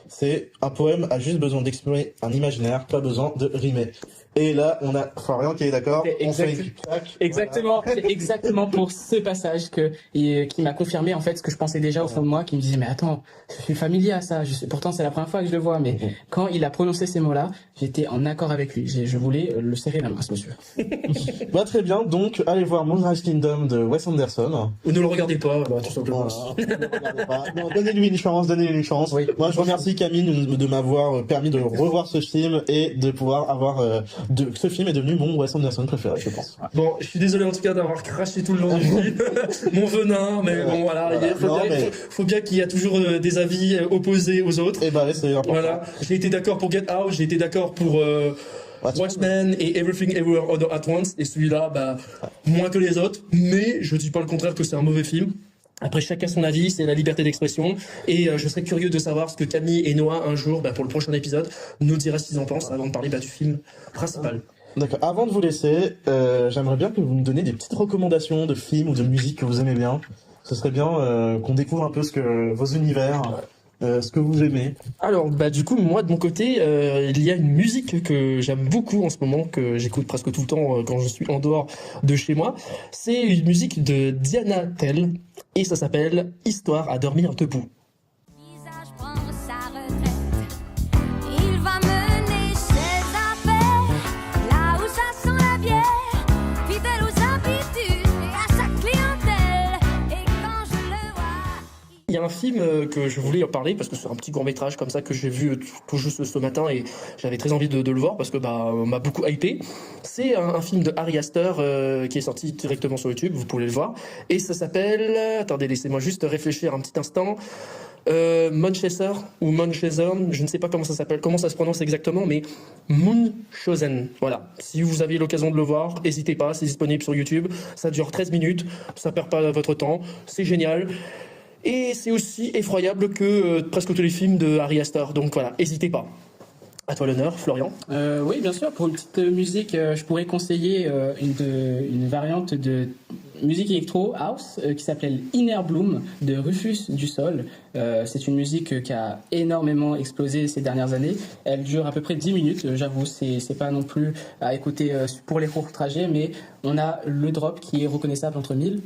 C'est: un poème a juste besoin d'exprimer un imaginaire, pas besoin de rimer. Et là, on a Florian qui est d'accord. Exactement, c'est exactement pour ce passage qui m'a confirmé en fait ce que je pensais déjà au fond de moi, qui me disait mais attends, je suis familier à ça. Pourtant c'est la première fois que je le vois, mais quand il a prononcé ces mots-là, j'étais en accord avec lui. Je voulais le serrer la main, ce monsieur. Très bien. Donc allez voir Moonrise Kingdom de Wes Anderson. Ou ne le regardez pas, tout simplement. Ne le regardez pas. Non, donnez-lui une chance. Oui. Moi, je remercie Camille de m'avoir permis de revoir ce film et de pouvoir avoir ce film est devenu mon Wes Anderson préféré, je pense. Bon, je suis désolé en tout cas d'avoir craché tout le long du film, mon venin, mais bon voilà, faut bien qu'il y a toujours des avis opposés aux autres. Et c'est important. Voilà, j'ai été d'accord pour Get Out, j'ai été d'accord pour Watchmen et Everything Everywhere All at Once, et celui-là, moins que les autres, mais je dis pas le contraire que c'est un mauvais film. Après, chacun son avis, c'est la liberté d'expression. Et je serais curieux de savoir ce que Camille et Noah, un jour, pour le prochain épisode, nous diraient ce qu'ils en pensent avant de parler du film principal. D'accord. Avant de vous laisser, j'aimerais bien que vous me donniez des petites recommandations de films ou de musique que vous aimez bien. Ce serait bien qu'on découvre un peu vos univers. Ce que vous aimez. Alors, du coup, moi, de mon côté, il y a une musique que j'aime beaucoup en ce moment, que j'écoute presque tout le temps quand je suis en dehors de chez moi. C'est une musique de Diana Tell, et ça s'appelle « Histoire à dormir debout ». Il y a un film que je voulais en parler parce que c'est un petit court-métrage comme ça que j'ai vu tout juste ce matin et j'avais très envie de le voir parce que on m'a beaucoup hypé. C'est un film de Ari Aster qui est sorti directement sur YouTube, vous pouvez le voir. Et ça s'appelle... Attendez, laissez-moi juste réfléchir un petit instant. Munchausen ou Munchausen, je ne sais pas comment ça s'appelle, comment ça se prononce exactement, mais Munchausen. Voilà. Si vous avez l'occasion de le voir, n'hésitez pas, c'est disponible sur YouTube. Ça dure 13 minutes, ça perd pas votre temps, c'est génial. Et c'est aussi effroyable que presque tous les films de Ari Aster. Donc voilà, n'hésitez pas. À toi l'honneur, Florian. Oui, bien sûr. Pour une petite musique, je pourrais conseiller une variante de musique électro house qui s'appelle Inner Bloom de Rufus du Sol. C'est une musique qui a énormément explosé ces dernières années. Elle dure à peu près 10 minutes. J'avoue, c'est pas non plus à écouter pour les courts trajets, mais on a le drop qui est reconnaissable entre 1000.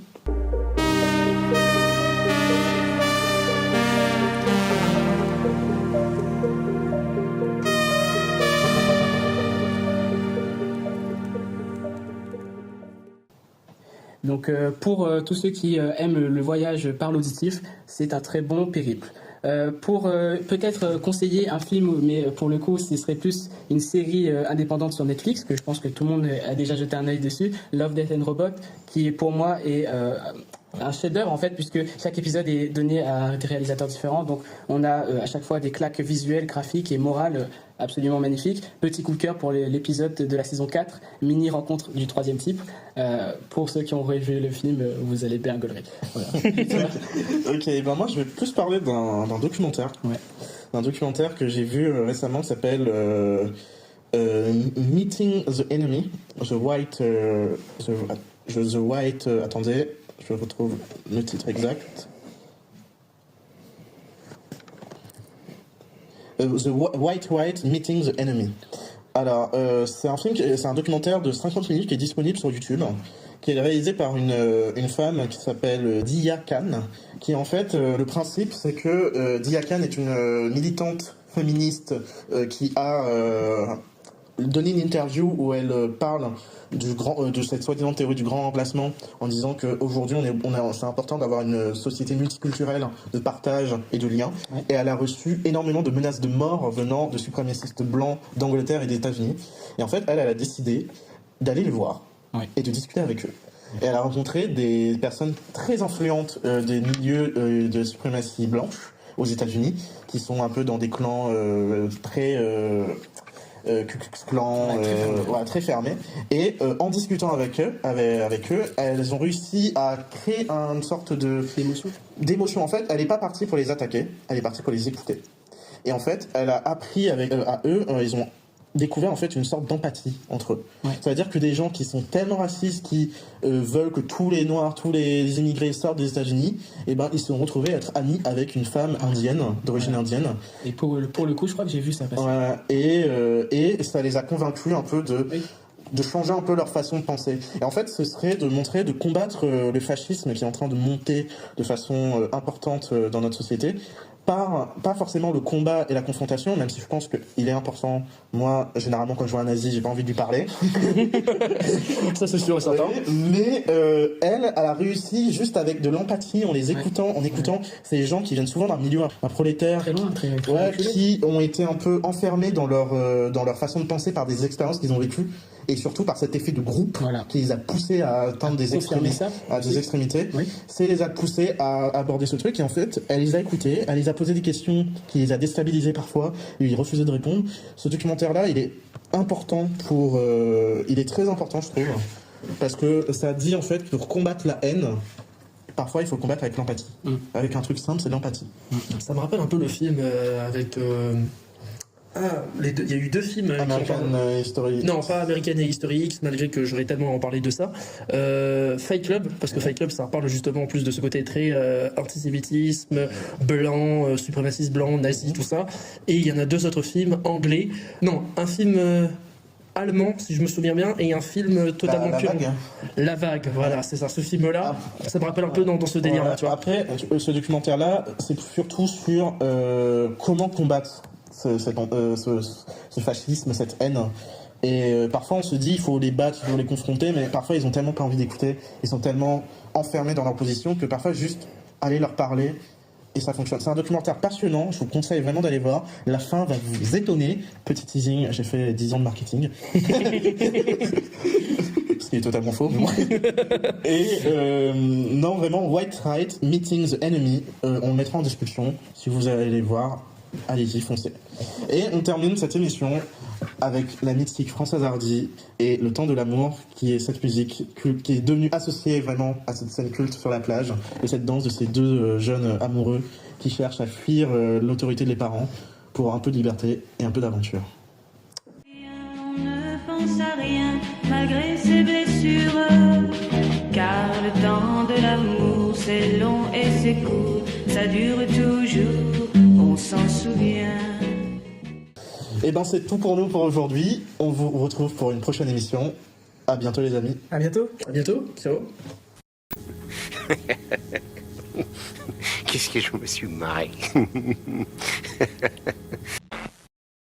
Donc pour tous ceux qui aiment le voyage par l'auditif, c'est un très bon périple. Pour peut-être conseiller un film, mais pour le coup, ce serait plus une série indépendante sur Netflix, que je pense que tout le monde a déjà jeté un œil dessus, Love, Death and Robot, qui pour moi est un chef-d'œuvre en fait, puisque chaque épisode est donné à des réalisateurs différents. Donc on a à chaque fois des claques visuelles, graphiques et morales absolument magnifiques. Petit coup de cœur pour l'épisode de la saison 4, mini rencontre du troisième type. Pour ceux qui ont revu le film, vous allez bien gaulerie. Voilà. Ok, ben moi je vais plus parler d'un documentaire. Ouais. D'un documentaire que j'ai vu récemment qui s'appelle Meeting the Enemy, attendez, je retrouve le titre exact. The White Meeting the Enemy. Alors, c'est un documentaire de 50 minutes qui est disponible sur YouTube, qui est réalisé par une femme qui s'appelle Dia Khan, qui en fait, le principe c'est que Dia Khan est une militante féministe qui a donné une interview où elle parle de cette soi-disant théorie du grand remplacement en disant qu'aujourd'hui c'est important d'avoir une société multiculturelle de partage et de lien. Ouais. Et elle a reçu énormément de menaces de mort venant de suprémacistes blancs d'Angleterre et des États-Unis. Et en fait, elle a décidé d'aller les voir et de discuter avec eux. Et elle a rencontré des personnes très influentes des milieux de suprématie blanche aux États-Unis, qui sont un peu dans des clans très... Ku Klux Klan, très fermés. Et en discutant avec eux, elles ont réussi à créer une sorte d'émotion. En fait, elle n'est pas partie pour les attaquer, elle est partie pour les écouter. Et en fait, elle a appris à eux, ils ont découvert en fait une sorte d'empathie entre eux. Ouais. C'est-à-dire que des gens qui sont tellement racistes, qui veulent que tous les Noirs, tous les immigrés sortent des États-Unis, et ben ils se sont retrouvés à être amis avec une femme indienne, d'origine indienne. Et pour le coup, je crois que j'ai vu ça passer. Et ça les a convaincus un peu de changer un peu leur façon de penser. Et en fait, ce serait de combattre le fascisme qui est en train de monter de façon importante dans notre société, par pas forcément le combat et la confrontation, même si je pense qu'il est important. Moi, généralement, quand je vois un nazi, j'ai pas envie de lui parler. Ça, c'est sûr et certain. Mais elle a réussi juste avec de l'empathie, en les écoutant, c'est des gens qui viennent souvent d'un milieu un prolétaire, très loin, qui ont été un peu enfermés dans leur façon de penser par des expériences qu'ils ont vécues, et surtout par cet effet de groupe qui les a poussés à atteindre des extrémités. Oui. C'est les a poussés à aborder ce truc, et en fait, elle les a écoutés, elle les a posé des questions qui les a déstabilisés parfois, et ils refusaient de répondre. Ce documentaire-là, il est important il est très important, je trouve, parce que ça dit en fait que pour combattre la haine, parfois il faut combattre avec l'empathie. Avec un truc simple, c'est l'empathie. Ça me rappelle un peu le film avec... il y a eu deux films. American History X. Non, pas American History X, malgré que j'aurais tellement en parler de ça. Fight Club, parce que Fight Club, ça parle justement en plus de ce côté très antisémitisme, blanc, suprémaciste blanc, nazi, tout ça. Et il y en a deux autres films anglais. Non, un film allemand, si je me souviens bien, et un film totalement la Vague. La Vague, voilà, c'est ça. Ce film-là, ça me rappelle un peu dans ce délire-là. Tu vois. Après, ce documentaire-là, c'est surtout sur comment combattre ce fascisme, cette haine. Et parfois on se dit il faut les battre, il faut les confronter, mais parfois ils ont tellement pas envie d'écouter, ils sont tellement enfermés dans leur position que parfois juste aller leur parler et ça fonctionne. C'est un documentaire passionnant, je vous conseille vraiment d'aller voir. La fin va vous étonner. Petit teasing, j'ai fait 10 ans de marketing. Ce qui est totalement faux. Et non, vraiment, White Right, Meeting the Enemy, on le mettra en discussion. Si vous allez les voir, allez-y, foncez. Et on termine cette émission avec la mythique Françoise Hardy et Le Temps de l'amour, qui est cette musique qui est devenue associée vraiment à cette scène culte sur la plage, et cette danse de ces deux jeunes amoureux qui cherchent à fuir l'autorité des parents pour un peu de liberté et un peu d'aventure. On ne pense à rien malgré ses blessures, car le temps de l'amour c'est long et c'est court, ça dure toujours, on s'en souvient. Et ben c'est tout pour nous pour aujourd'hui. On vous retrouve pour une prochaine émission. À bientôt les amis. À bientôt. À bientôt. Ciao. Qu'est-ce que je me suis marré.